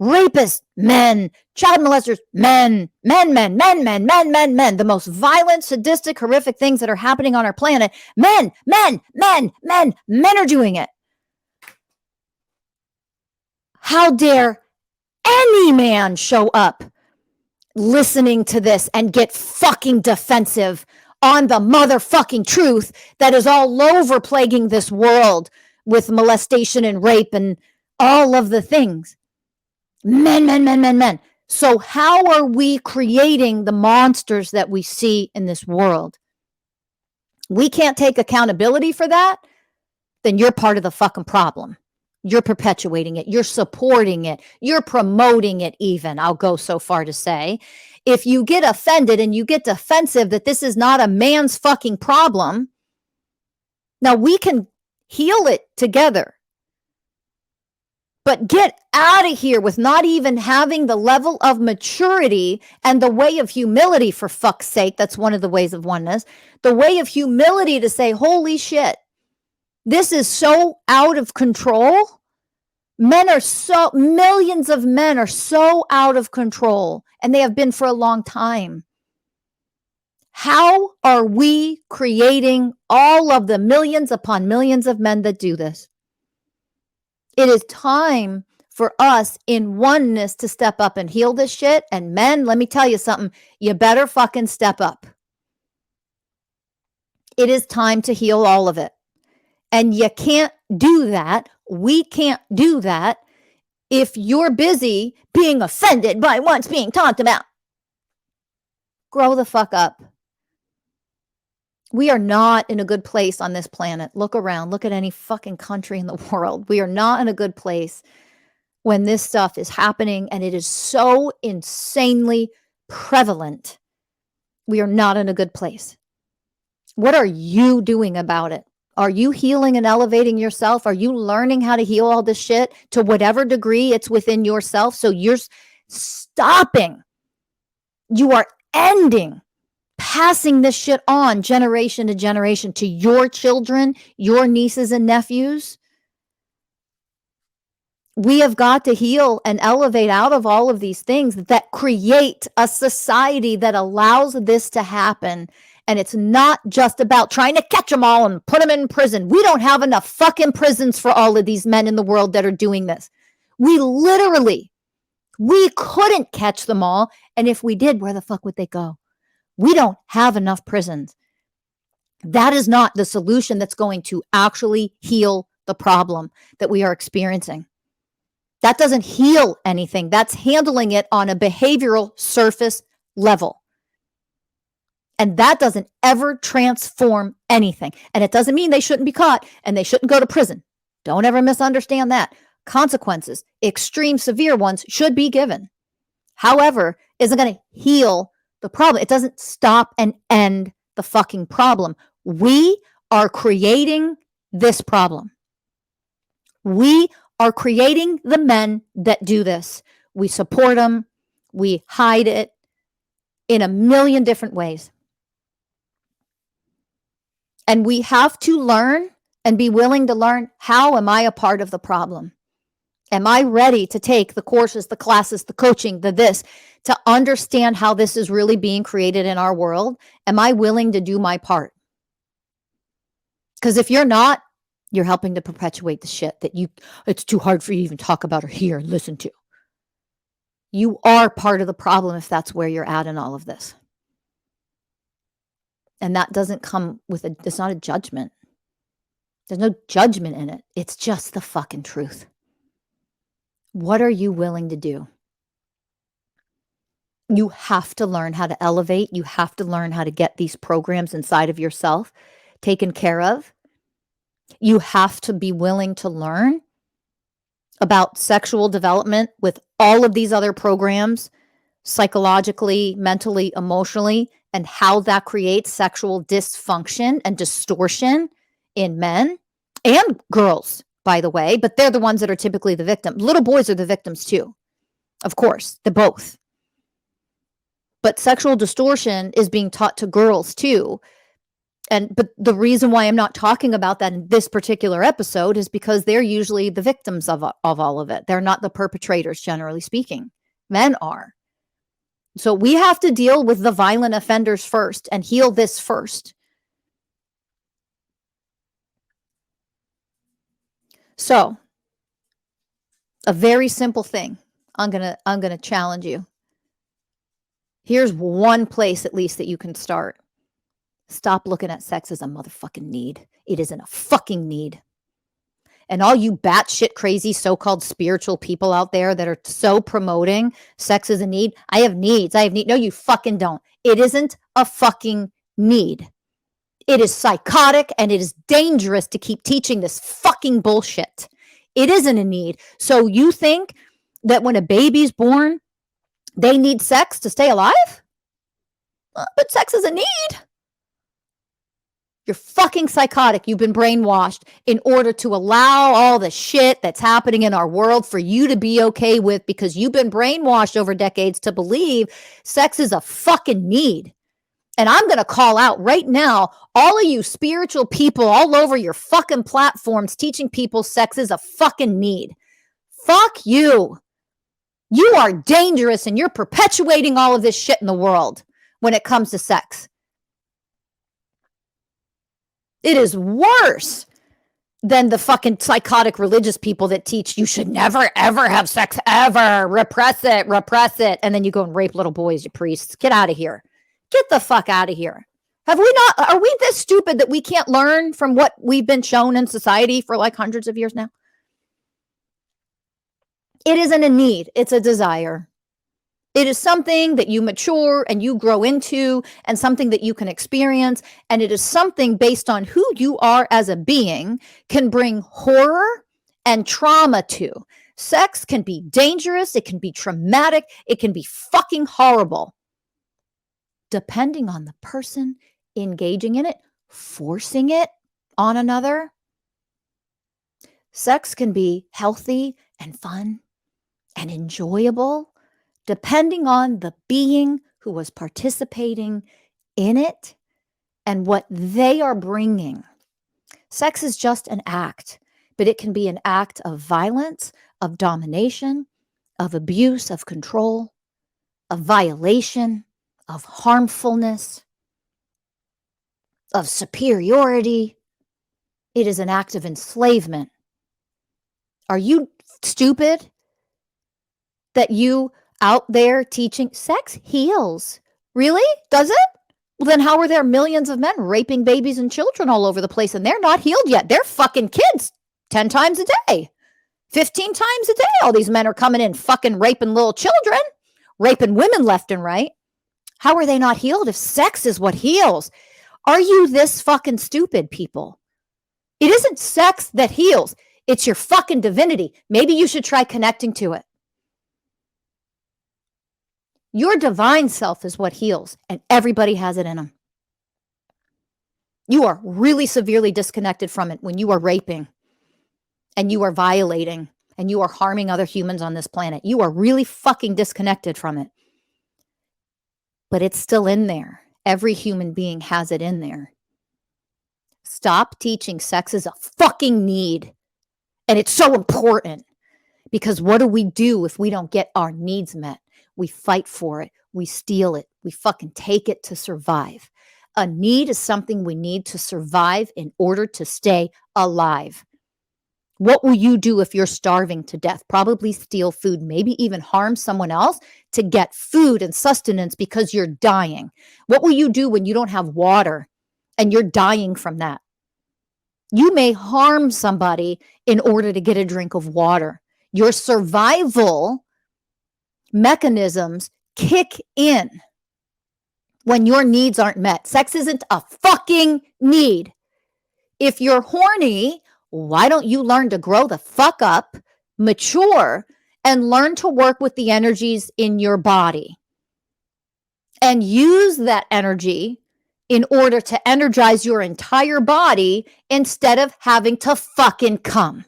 rapists, men, child molesters, men. The most violent, sadistic, horrific things that are happening on our planet, men are doing it. How dare any man show up listening to this and get fucking defensive on the motherfucking truth that is all over plaguing this world with molestation and rape and all of the things. Men. So how are we creating the monsters that we see in this world? We can't take accountability for that, then you're part of the fucking problem. You're perpetuating it. You're supporting it. You're promoting it even, I'll go so far to say. If you get offended and you get defensive that this is not a man's fucking problem, now we can heal it together. But get out of here with not even having the level of maturity and the way of humility, for fuck's sake. That's one of the ways of oneness. The way of humility to say, holy shit, this is so out of control. Millions of men are so out of control, and they have been for a long time. How are we creating all of the millions upon millions of men that do this? It is time for us in oneness to step up and heal this shit. And men, let me tell you something, you better fucking step up. It is time to heal all of it. And you can't do that. We can't do that if you're busy being offended by what's being talked about. Grow the fuck up. We are not in a good place on this planet. Look around. Look at any fucking country in the world. We are not in a good place when this stuff is happening, and it is so insanely prevalent. We are not in a good place. What are you doing about it? Are you healing and elevating yourself? Are you learning how to heal all this shit to whatever degree it's within yourself? So you're stopping. You are ending, passing this shit on generation to generation to your children, your nieces and nephews. We have got to heal and elevate out of all of these things that create a society that allows this to happen. And it's not just about trying to catch them all and put them in prison. We don't have enough fucking prisons for all of these men in the world that are doing this. We couldn't catch them all. And if we did, where the fuck would they go? We don't have enough prisons. That is not the solution that's going to actually heal the problem that we are experiencing. That doesn't heal anything. That's handling it on a behavioral surface level. And that doesn't ever transform anything. And it doesn't mean they shouldn't be caught and they shouldn't go to prison. Don't ever misunderstand that. Consequences, extreme severe ones, should be given. However, isn't going to heal the problem. It doesn't stop and end the fucking problem. We are creating this problem. We are creating the men that do this. We support them. We hide it in a million different ways. And we have to learn and be willing to learn, how am I a part of the problem? Am I ready to take the courses, the classes, the coaching, the this, to understand how this is really being created in our world? Am I willing to do my part? Because if you're not, you're helping to perpetuate the shit that it's too hard for you to even talk about or hear and listen to. You are part of the problem if that's where you're at in all of this. And that doesn't come with it's not a judgment. There's no judgment in it. It's just the fucking truth. What are you willing to do? You have to learn how to elevate. You have to learn how to get these programs inside of yourself taken care of. You have to be willing to learn about sexual development with all of these other programs, psychologically, mentally, emotionally, and how that creates sexual dysfunction and distortion in men and girls, by the way, but they're the ones that are typically the victim. Little boys are the victims too, of course, they're both. But sexual distortion is being taught to girls too. But the reason why I'm not talking about that in this particular episode is because they're usually the victims of all of it. They're not the perpetrators, generally speaking. Men are. So we have to deal with the violent offenders first and heal this first. So, a very simple thing. I'm going to challenge you. Here's one place at least that you can start. Stop looking at sex as a motherfucking need. It isn't a fucking need. And all you batshit crazy so-called spiritual people out there that are so promoting sex as a need, I have needs. No, you fucking don't. It isn't a fucking need. It is psychotic and it is dangerous to keep teaching this fucking bullshit. It isn't a need. So you think that when a baby's born, they need sex to stay alive? But sex is a need. You're fucking psychotic. You've been brainwashed in order to allow all the shit that's happening in our world for you to be okay with, because you've been brainwashed over decades to believe sex is a fucking need. And I'm going to call out right now, all of you spiritual people all over your fucking platforms teaching people sex is a fucking need. Fuck you. You are dangerous and you're perpetuating all of this shit in the world when it comes to sex. It is worse than the fucking psychotic religious people that teach you should never, ever have sex, ever. Repress it. And then you go and rape little boys, you priests. Get out of here. Get the fuck out of here. Are we this stupid that we can't learn from what we've been shown in society for like hundreds of years now? It isn't a need. It's a desire. It is something that you mature and you grow into and something that you can experience. And it is something based on who you are as a being can bring horror and trauma to. Sex can be dangerous. It can be traumatic. It can be fucking horrible. Depending on the person engaging in it, forcing it on another. Sex can be healthy and fun and enjoyable, depending on the being who was participating in it and what they are bringing. Sex is just an act, but it can be an act of violence, of domination, of abuse, of control, of violation, of harmfulness, of superiority. It is an act of enslavement. Are you stupid that you out there teaching sex heals? Really? Does it? Well, then how are there millions of men raping babies and children all over the place and they're not healed yet? They're fucking kids 10 times a day, 15 times a day. All these men are coming in fucking raping little children, raping women left and right. How are they not healed if sex is what heals? Are you this fucking stupid, people? It isn't sex that heals. It's your fucking divinity. Maybe you should try connecting to it. Your divine self is what heals, and everybody has it in them. You are really severely disconnected from it when you are raping and you are violating and you are harming other humans on this planet. You are really fucking disconnected from it. But it's still in there. Every human being has it in there. Stop teaching sex is a fucking need. And it's so important, because what do we do if we don't get our needs met? We fight for it. We steal it. We fucking take it to survive. A need is something we need to survive in order to stay alive. What will you do if you're starving to death? Probably steal food, maybe even harm someone else to get food and sustenance because you're dying. What will you do when you don't have water and you're dying from that? You may harm somebody in order to get a drink of water. Your survival mechanisms kick in when your needs aren't met. Sex isn't a fucking need. If you're horny, why don't you learn to grow the fuck up, mature, and learn to work with the energies in your body and use that energy in order to energize your entire body instead of having to fucking come.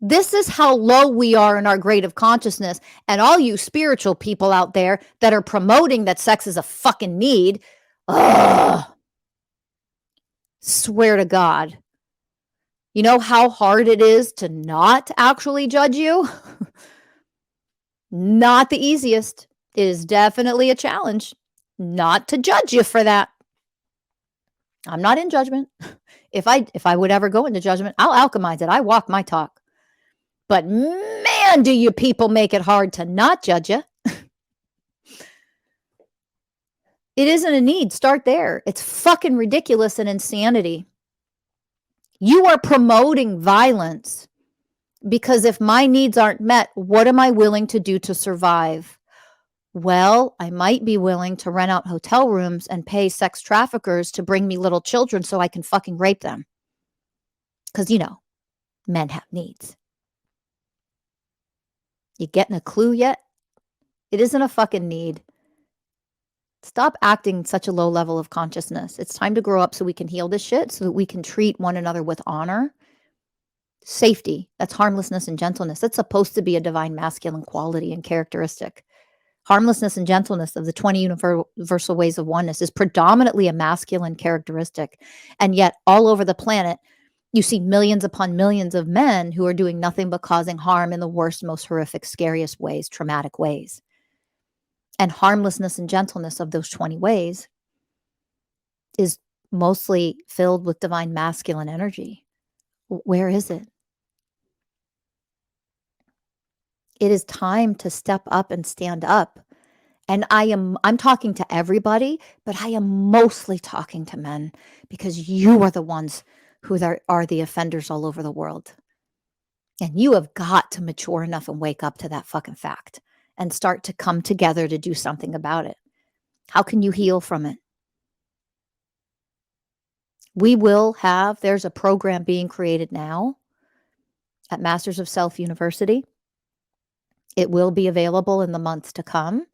This is how low we are in our grade of consciousness. And all you spiritual people out there that are promoting that sex is a fucking need, swear to God. You know how hard it is to not actually judge you? Not the easiest. It is definitely a challenge not to judge you for that. I'm not in judgment. If I would ever go into judgment, I'll alchemize it. I walk my talk. But man, do you people make it hard to not judge you. It isn't a need. Start there. It's fucking ridiculous and insanity. You are promoting violence because if my needs aren't met, what am I willing to do to survive? Well, I might be willing to rent out hotel rooms and pay sex traffickers to bring me little children so I can fucking rape them. Because, you know, men have needs. You getting a clue yet? It isn't a fucking need. Stop acting such a low level of consciousness. It's time to grow up so we can heal this shit, so that we can treat one another with honor. Safety, that's harmlessness and gentleness. That's supposed to be a divine masculine quality and characteristic. Harmlessness and gentleness of the 20 universal ways of oneness is predominantly a masculine characteristic. And yet all over the planet, you see millions upon millions of men who are doing nothing but causing harm in the worst, most horrific, scariest ways, traumatic ways. And harmlessness and gentleness of those 20 ways is mostly filled with divine masculine energy. Where is it? It is time to step up and stand up. And I'm talking to everybody, but I am mostly talking to men because you are the ones who are the offenders all over the world. And you have got to mature enough and wake up to that fucking fact and start to come together to do something about it. How can you heal from it? There's a program being created now at Masters of Self University. It will be available in the months to come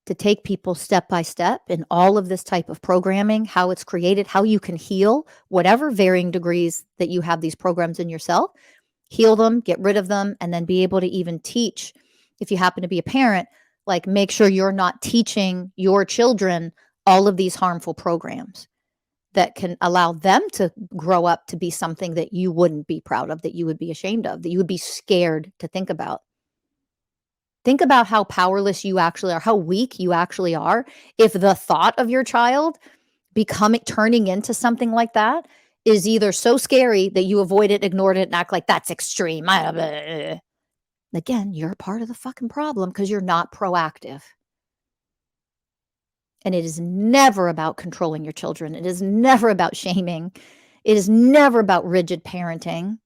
to take people step by step in all of this type of programming, how it's created, how you can heal whatever varying degrees that you have these programs in yourself, heal them, get rid of them, and then be able to even teach. If you happen to be a parent, like make sure you're not teaching your children all of these harmful programs that can allow them to grow up to be something that you wouldn't be proud of, that you would be ashamed of, that you would be scared to think about. Think about how powerless you actually are, how weak you actually are. If the thought of your child turning into something like that is either so scary that you avoid it, ignored it, and act like that's extreme. Again, you're part of the fucking problem because you're not proactive. And it is never about controlling your children. It is never about shaming. It is never about rigid parenting.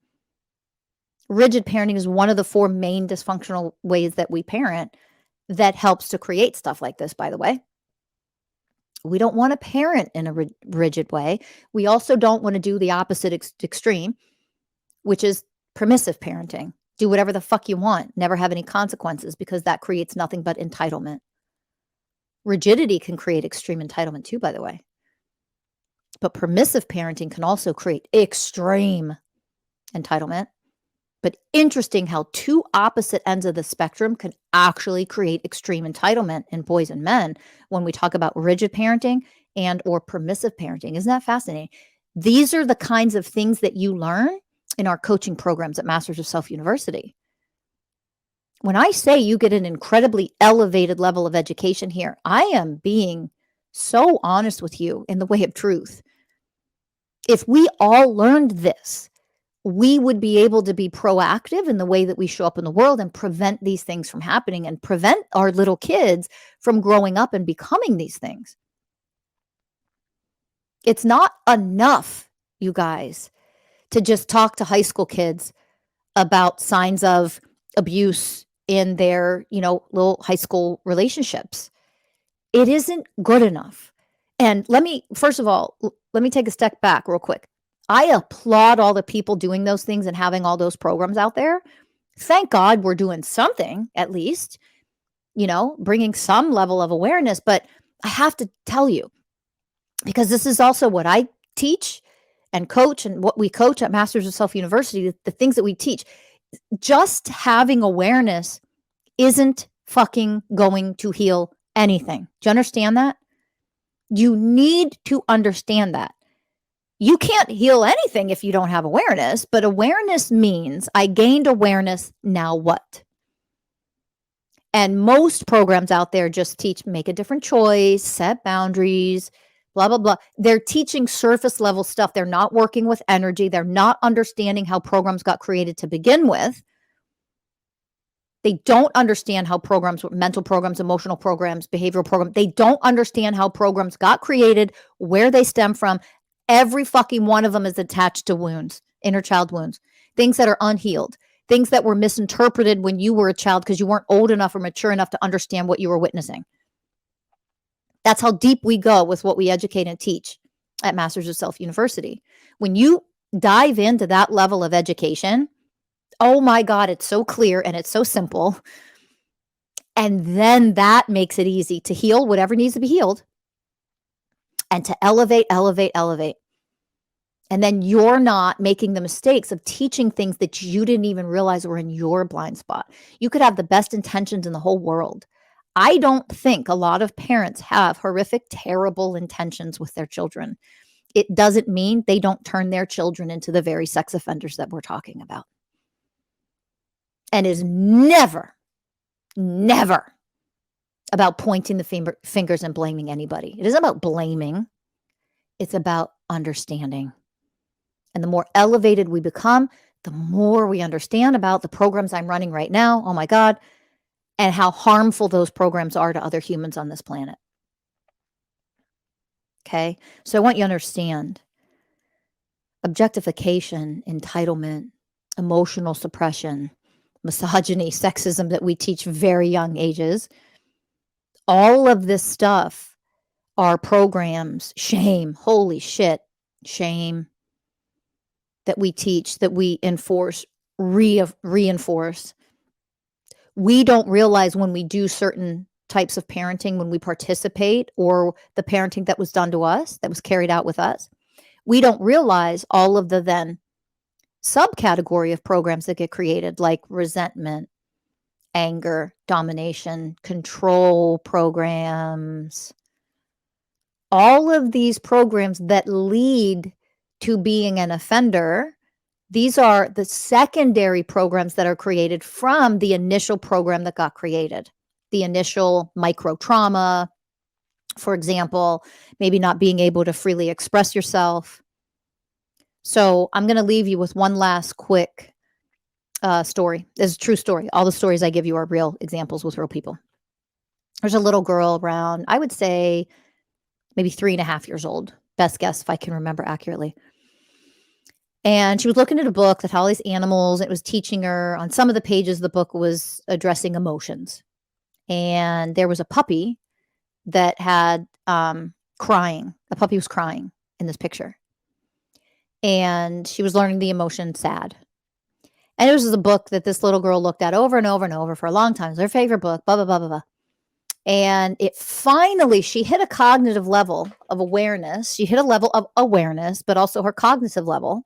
Rigid parenting is one of the 4 main dysfunctional ways that we parent that helps to create stuff like this, by the way. We don't want to parent in a rigid way. We also don't want to do the opposite extreme, which is permissive parenting. Do whatever the fuck you want, never have any consequences, because that creates nothing but entitlement. Rigidity can create extreme entitlement too, by the way. But permissive parenting can also create extreme entitlement. But interesting how 2 opposite ends of the spectrum can actually create extreme entitlement in boys and men when we talk about rigid parenting and or permissive parenting. Isn't that fascinating? These are the kinds of things that you learn in our coaching programs at Masters of Self University. When I say you get an incredibly elevated level of education here, I am being so honest with you in the way of truth. If we all learned this, we would be able to be proactive in the way that we show up in the world and prevent these things from happening and prevent our little kids from growing up and becoming these things. It's not enough, you guys, to just talk to high school kids about signs of abuse in their, little high school relationships. It isn't good enough. And first of all, let me take a step back real quick. I applaud all the people doing those things and having all those programs out there. Thank God we're doing something, at least, bringing some level of awareness. But I have to tell you, because this is also what I teach and coach and what we coach at Masters of Self University, the things that we teach, just having awareness isn't fucking going to heal anything. Do you understand that? You need to understand that. You can't heal anything if you don't have awareness, but awareness means I gained awareness, now what? And most programs out there just teach make a different choice, set boundaries, blah, blah, blah. They're teaching surface level stuff. They're not working with energy. They're not understanding how programs got created to begin with. They don't understand how programs, mental programs, emotional programs, behavioral programs, they don't understand how programs got created, where they stem from. Every fucking one of them is attached to wounds, inner child wounds, things that are unhealed, things that were misinterpreted when you were a child because you weren't old enough or mature enough to understand what you were witnessing. That's how deep we go with what we educate and teach at Masters of Self University. When you dive into that level of education, oh my God, it's so clear and it's so simple. And then that makes it easy to heal whatever needs to be healed and to elevate. And then you're not making the mistakes of teaching things that you didn't even realize were in your blind spot. You could have the best intentions in the whole world. I don't think a lot of parents have horrific, terrible intentions with their children. It doesn't mean they don't turn their children into the very sex offenders that we're talking about. And is never about pointing the fingers and blaming anybody. It isn't about blaming. It's about understanding. And the more elevated we become, the more we understand about the programs I'm running right now, oh my God, and how harmful those programs are to other humans on this planet. Okay? So I want you to understand objectification, entitlement, emotional suppression, misogyny, sexism that we teach very young ages. All of this stuff are programs, shame, holy shit, shame that we teach, that we enforce, reinforce. We don't realize when we do certain types of parenting, when we participate, or the parenting that was done to us, that was carried out with us, we don't realize all of the then subcategory of programs that get created, like resentment, anger, domination, control programs. All of these programs that lead to being an offender, these are the secondary programs that are created from the initial program that got created. The initial micro trauma, for example, maybe not being able to freely express yourself. So I'm going to leave you with one last quick story. This is a true story. All the stories I give you are real examples with real people. There's a little girl around, I would say, maybe 3.5 years old. Best guess if I can remember accurately. And she was looking at a book that had all these animals. It was teaching her, on some of the pages, the book was addressing emotions. And there was a puppy that had crying. The puppy was crying in this picture. And she was learning the emotion sad. And it was a book that this little girl looked at over and over and over for a long time. It was her favorite book, blah, blah, blah, blah, blah. And it finally, she hit a cognitive level of awareness. She hit a level of awareness, but also her cognitive level.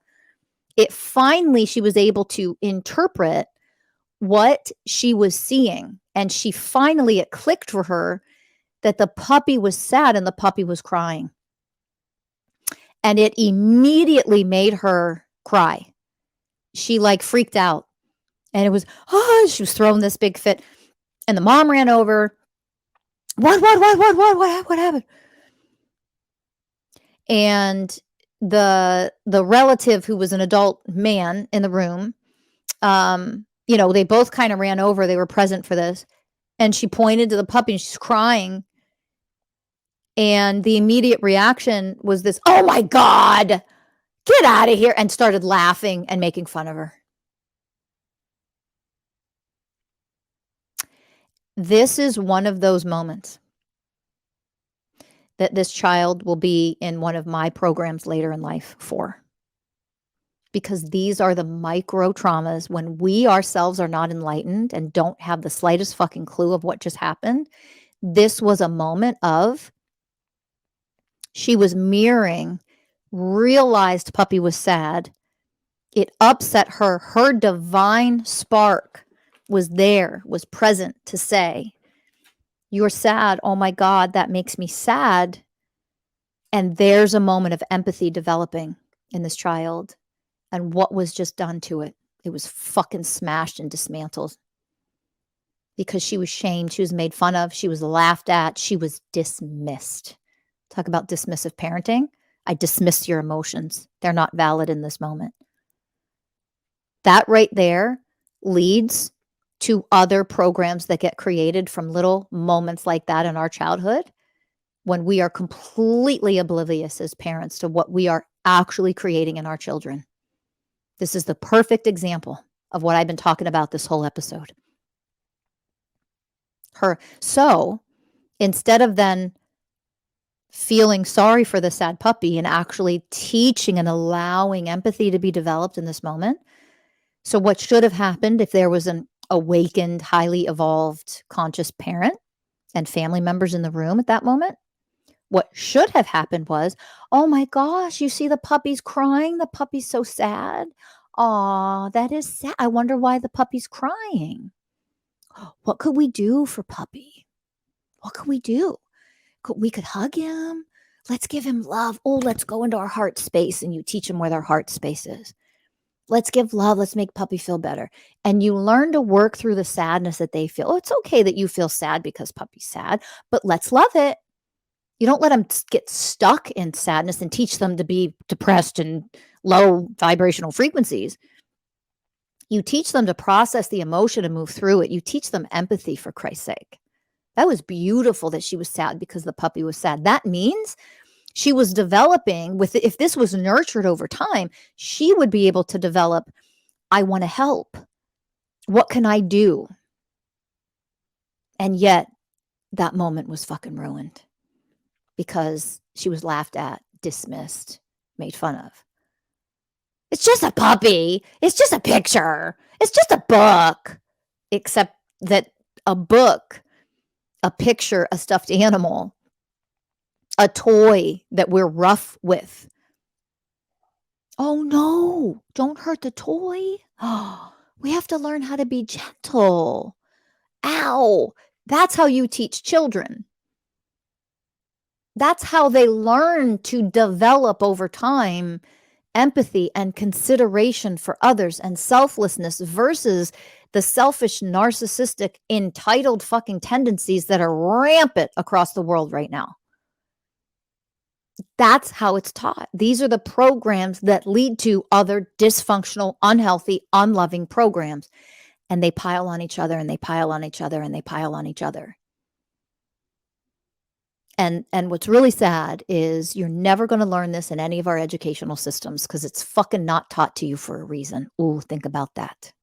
She was able to interpret what she was seeing. And it clicked for her that the puppy was sad and the puppy was crying. And it immediately made her cry. She freaked out. And it was, she was throwing this big fit. And the mom ran over. What happened? And the relative, who was an adult man in the room, they both kind of ran over. They were present for this. And she pointed to the puppy and she's crying. And the immediate reaction was this, oh my God, get out of here, and started laughing and making fun of her. This is one of those moments that this child will be in one of my programs later in life for. Because these are the micro traumas when we ourselves are not enlightened and don't have the slightest fucking clue of what just happened. This was a moment of, she was mirroring, realized puppy was sad. It upset her. Her divine spark was there, was present to say, you're sad. Oh my God, that makes me sad. And there's a moment of empathy developing in this child. And what was just done to it? It was fucking smashed and dismantled because she was shamed. She was made fun of. She was laughed at. She was dismissed. Talk about dismissive parenting. I dismiss your emotions. They're not valid in this moment. That right there leads to other programs that get created from little moments like that in our childhood when we are completely oblivious as parents to what we are actually creating in our children. This is the perfect example of what I've been talking about this whole episode. So instead of then feeling sorry for the sad puppy and actually teaching and allowing empathy to be developed in this moment. So what should have happened if there was an awakened, highly evolved, conscious parent and family members in the room at that moment? What should have happened was, oh my gosh, you see the puppy's crying? The puppy's so sad. Aw, that is sad. I wonder why the puppy's crying. What could we do for puppy? What could we do? We could hug him. Let's give him love. Oh, let's go into our heart space, and you teach him where their heart space is. Let's give love. Let's make puppy feel better. And you learn to work through the sadness that they feel. Oh, it's okay that you feel sad because puppy's sad, but let's love it. You don't let them get stuck in sadness and teach them to be depressed and low vibrational frequencies. You teach them to process the emotion and move through it. You teach them empathy, for Christ's sake. That was beautiful that she was sad because the puppy was sad. That means she was developing with, if this was nurtured over time, she would be able to develop, I want to help. What can I do? And yet that moment was fucking ruined because she was laughed at, dismissed, made fun of. It's just a puppy. It's just a picture. It's just a book. Except that a book, a picture, a stuffed animal, a toy that we're rough with. Oh no, don't hurt the toy. Oh, we have to learn how to be gentle. Ow. That's how you teach children. That's how they learn to develop over time empathy and consideration for others and selflessness versus the selfish, narcissistic, entitled fucking tendencies that are rampant across the world right now. That's how it's taught. These are the programs that lead to other dysfunctional, unhealthy, unloving programs. And they pile on each other and they pile on each other and they pile on each other. And what's really sad is you're never going to learn this in any of our educational systems because it's fucking not taught to you for a reason. Ooh, think about that.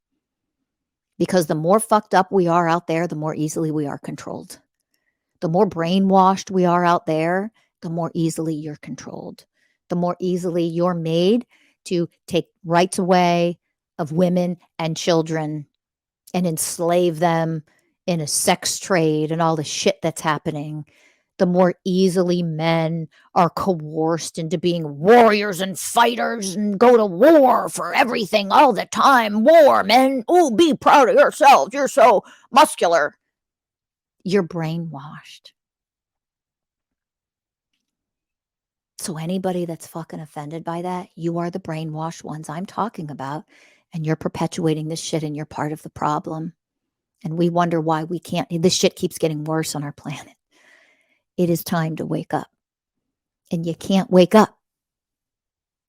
Because the more fucked up we are out there, the more easily we are controlled. The more brainwashed we are out there, the more easily you're controlled. The more easily you're made to take rights away of women and children and enslave them in a sex trade and all the shit that's happening. The more easily men are coerced into being warriors and fighters and go to war for everything all the time. War, men. Oh, be proud of yourselves. You're so muscular. You're brainwashed. So anybody that's fucking offended by that, you are the brainwashed ones I'm talking about. And you're perpetuating this shit and you're part of the problem. And we wonder why we can't. This shit keeps getting worse on our planet. It is time to wake up. And you can't wake up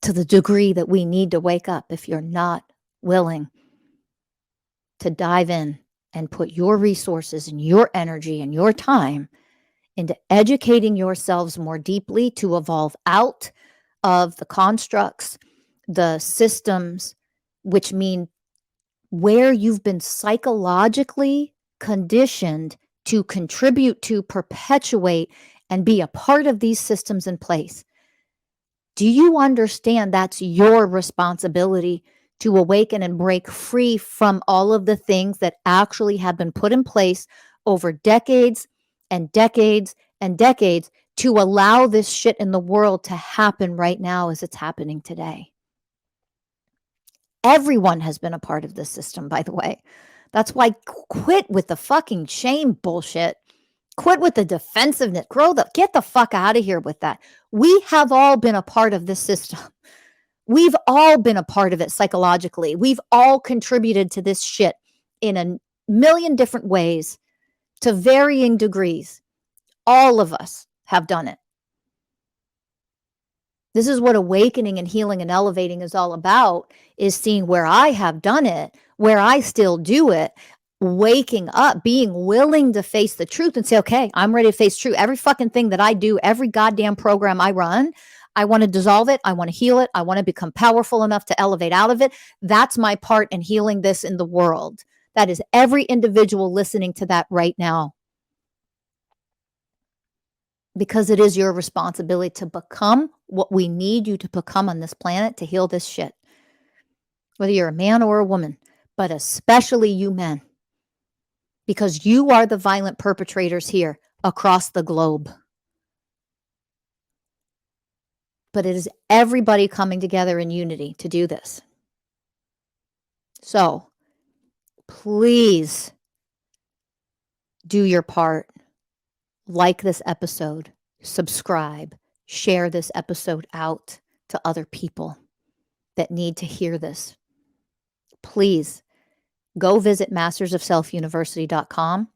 to the degree that we need to wake up if you're not willing to dive in and put your resources and your energy and your time into educating yourselves more deeply to evolve out of the constructs, the systems, which mean where you've been psychologically conditioned to contribute to, perpetuate, and be a part of these systems in place. Do you understand that's your responsibility to awaken and break free from all of the things that actually have been put in place over decades and decades and decades to allow this shit in the world to happen right now as it's happening today? Everyone has been a part of this system, by the way. That's why quit with the fucking shame bullshit. Quit with the defensiveness. Get the fuck out of here with that. We have all been a part of this system. We've all been a part of it psychologically. We've all contributed to this shit in a million different ways to varying degrees. All of us have done it. This is what awakening and healing and elevating is all about, is seeing where I have done it, where I still do it, waking up, being willing to face the truth and say, okay, I'm ready to face truth. Every fucking thing that I do, every goddamn program I run, I want to dissolve it. I want to heal it. I want to become powerful enough to elevate out of it. That's my part in healing this in the world. That is every individual listening to that right now. Because it is your responsibility to become what we need you to become on this planet to heal this shit. Whether you're a man or a woman, but especially you men. Because you are the violent perpetrators here across the globe. But it is everybody coming together in unity to do this. So, please do your part. Like this episode, subscribe, share this episode out to other people that need to hear this. Please go visit mastersofselfuniversity.com.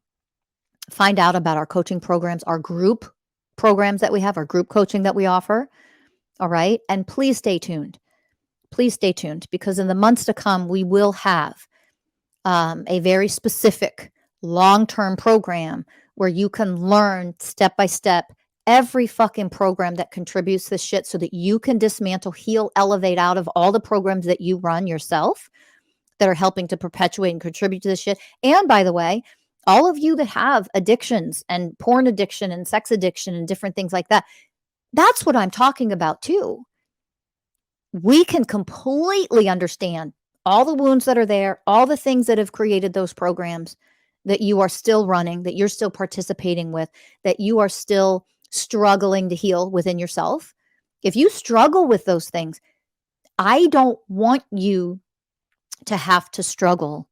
Find out about our coaching programs, our group programs that we have, our group coaching that we offer. All right. And please stay tuned. Please stay tuned, because in the months to come, we will have a very specific long-term program where you can learn step by step every fucking program that contributes this shit so that you can dismantle, heal, elevate out of all the programs that you run yourself that are helping to perpetuate and contribute to this shit. And by the way, all of you that have addictions and porn addiction and sex addiction and different things like that, that's what I'm talking about too. We can completely understand all the wounds that are there, all the things that have created those programs that you are still running, that you're still participating with, that you are still struggling to heal within yourself. If you struggle with those things, I don't want you to have to struggle.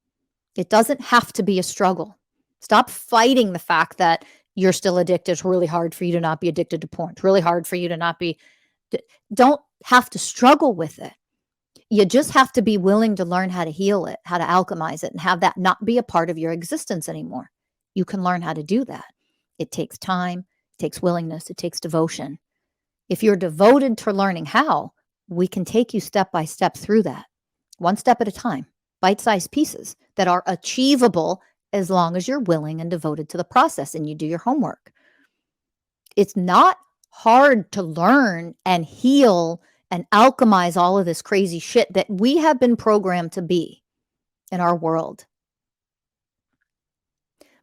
It doesn't have to be a struggle. Stop fighting the fact that you're still addicted. It's really hard for you to not be addicted to porn. It's really hard for you to not be. Don't have to struggle with it. You just have to be willing to learn how to heal it, how to alchemize it, and have that not be a part of your existence anymore. You can learn how to do that. It takes time, it takes willingness, it takes devotion. If you're devoted to learning how, we can take you step by step through that, one step at a time, bite-sized pieces that are achievable as long as you're willing and devoted to the process and you do your homework. It's not hard to learn and heal and alchemize all of this crazy shit that we have been programmed to be in our world.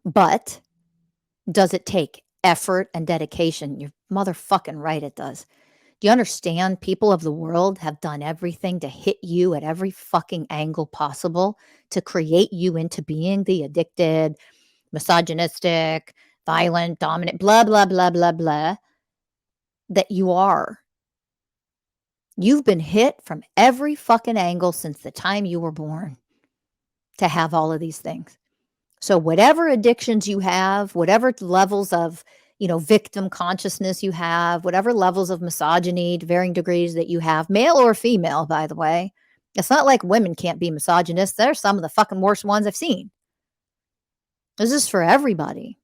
But does it take effort and dedication? You're motherfucking right it does. Do you understand? People of the world have done everything to hit you at every fucking angle possible to create you into being the addicted, misogynistic, violent, dominant, blah, blah, blah, blah, blah, that you are. You've been hit from every fucking angle since the time you were born to have all of these things. So whatever addictions you have, whatever levels of, victim consciousness you have, whatever levels of misogyny to varying degrees that you have, male or female, by the way, it's not like women can't be misogynists. They're some of the fucking worst ones I've seen. This is for everybody.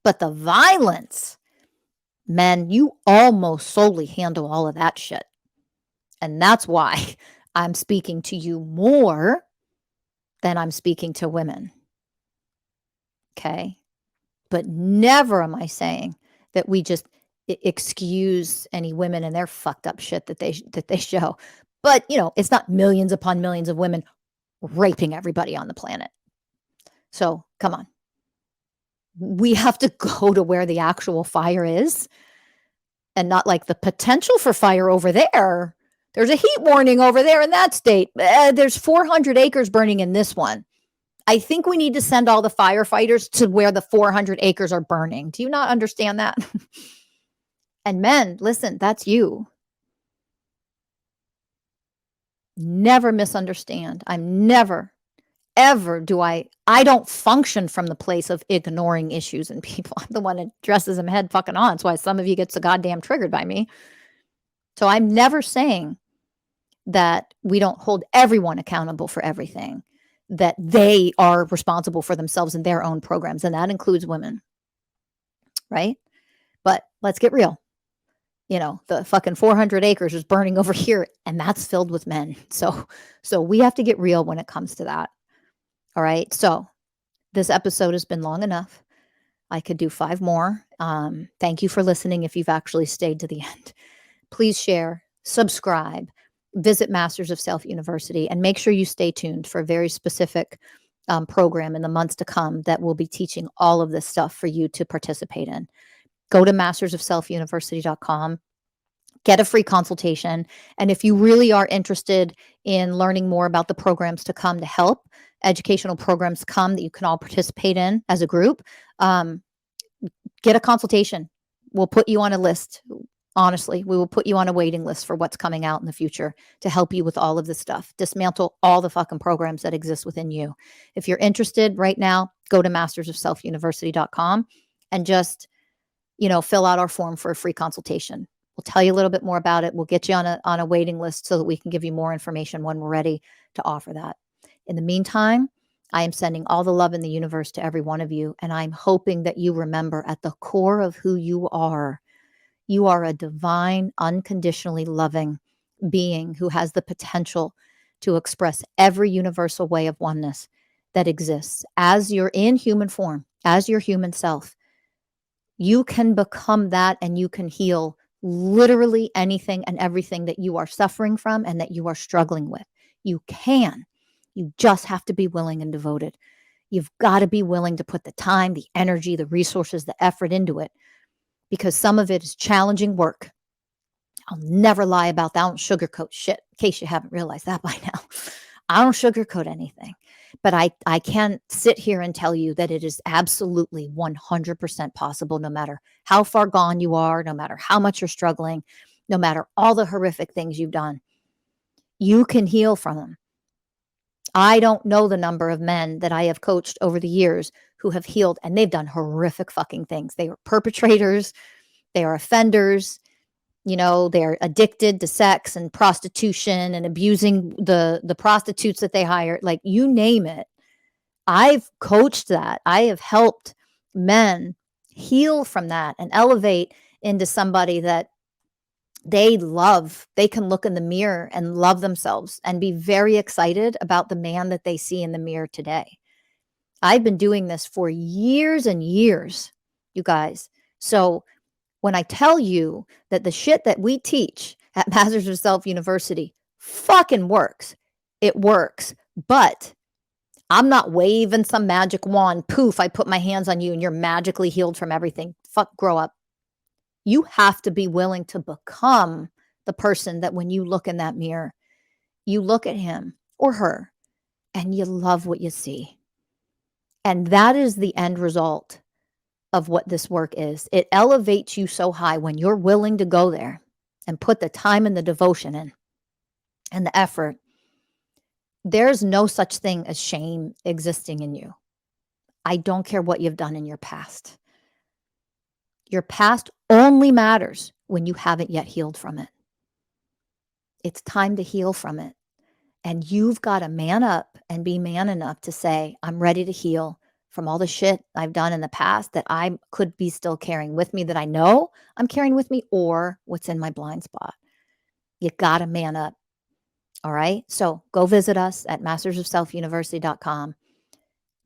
But the violence, men, you almost solely handle all of that shit. And that's why I'm speaking to you more than I'm speaking to women. Okay? But never am I saying that we just excuse any women and their fucked up shit that they show. But, it's not millions upon millions of women raping everybody on the planet. So, come on. we have to go to where the actual fire is and not like the potential for fire over there. There's a heat warning over there in that state. There's 400 acres burning in this one. I think we need to send all the firefighters to where the 400 acres are burning. Do you not understand that? And men, listen, that's you. Never misunderstand. I'm never, ever do I don't function from the place of ignoring issues and people. I'm the one that dresses them head fucking on. That's why some of you get so goddamn triggered by me. So I'm never saying that we don't hold everyone accountable for everything, that they are responsible for themselves and their own programs. And that includes women, right? But let's get real. You know, the fucking 400 acres is burning over here and that's filled with men. So we have to get real when it comes to that. All right. So this episode has been long enough. I could do 5 more. Thank you for listening. If you've actually stayed to the end, please share, subscribe, visit Masters of Self University, and make sure you stay tuned for a very specific program in the months to come that will be teaching all of this stuff for you to participate in. Go to mastersofselfuniversity.com, get a free consultation. And if you really are interested in learning more about the programs to come to help, educational programs come that you can all participate in as a group, get a consultation. We'll put you on a list. Honestly, we will put you on a waiting list for what's coming out in the future to help you with all of this stuff. Dismantle all the fucking programs that exist within you. If you're interested right now, go to mastersofselfuniversity.com and just, fill out our form for a free consultation. We'll tell you a little bit more about it. We'll get you on a waiting list so that we can give you more information when we're ready to offer that. In the meantime, I am sending all the love in the universe to every one of you. And I'm hoping that you remember at the core of who you are a divine, unconditionally loving being who has the potential to express every universal way of oneness that exists. As you're in human form, as your human self, you can become that and you can heal literally anything and everything that you are suffering from and that you are struggling with. You can. You just have to be willing and devoted. You've got to be willing to put the time, the energy, the resources, the effort into it, because some of it is challenging work. I'll never lie about that. I don't sugarcoat shit, in case you haven't realized that by now. I don't sugarcoat anything. But I can sit here and tell you that it is absolutely 100% possible, no matter how far gone you are, no matter how much you're struggling, no matter all the horrific things you've done. You can heal from them. I don't know the number of men that I have coached over the years who have healed, and they've done horrific fucking things. They are perpetrators. They are offenders. They're addicted to sex and prostitution and abusing the prostitutes that they hire. Like, you name it. I've coached that. I have helped men heal from that and elevate into somebody that they love. They can look in the mirror and love themselves and be very excited about the man that they see in the mirror today. I've been doing this for years and years, you guys. So when I tell you that the shit that we teach at Masters of Self University fucking works, it works. But I'm not waving some magic wand. Poof, I put my hands on you and you're magically healed from everything. Fuck, grow up. You have to be willing to become the person that when you look in that mirror, you look at him or her and you love what you see. And that is the end result of what this work is. It elevates you so high when you're willing to go there and put the time and the devotion in and the effort. There's no such thing as shame existing in you. I don't care what you've done in your past. Your past only matters when you haven't yet healed from it. It's time to heal from it. And you've got to man up and be man enough to say, I'm ready to heal from all the shit I've done in the past that I could be still carrying with me, that I know I'm carrying with me, or what's in my blind spot. You got to man up. All right. So go visit us at mastersofselfuniversity.com.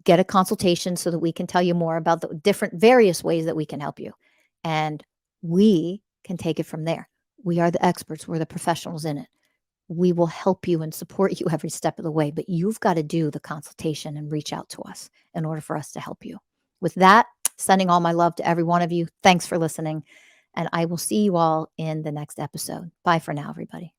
Get a consultation so that we can tell you more about the different various ways that we can help you. And we can take it from there. We are the experts. We're the professionals in it. We will help you and support you every step of the way, but you've got to do the consultation and reach out to us in order for us to help you. With that, Sending all my love to every one of you. Thanks for listening. And I will see you all in the next episode. Bye for now, everybody.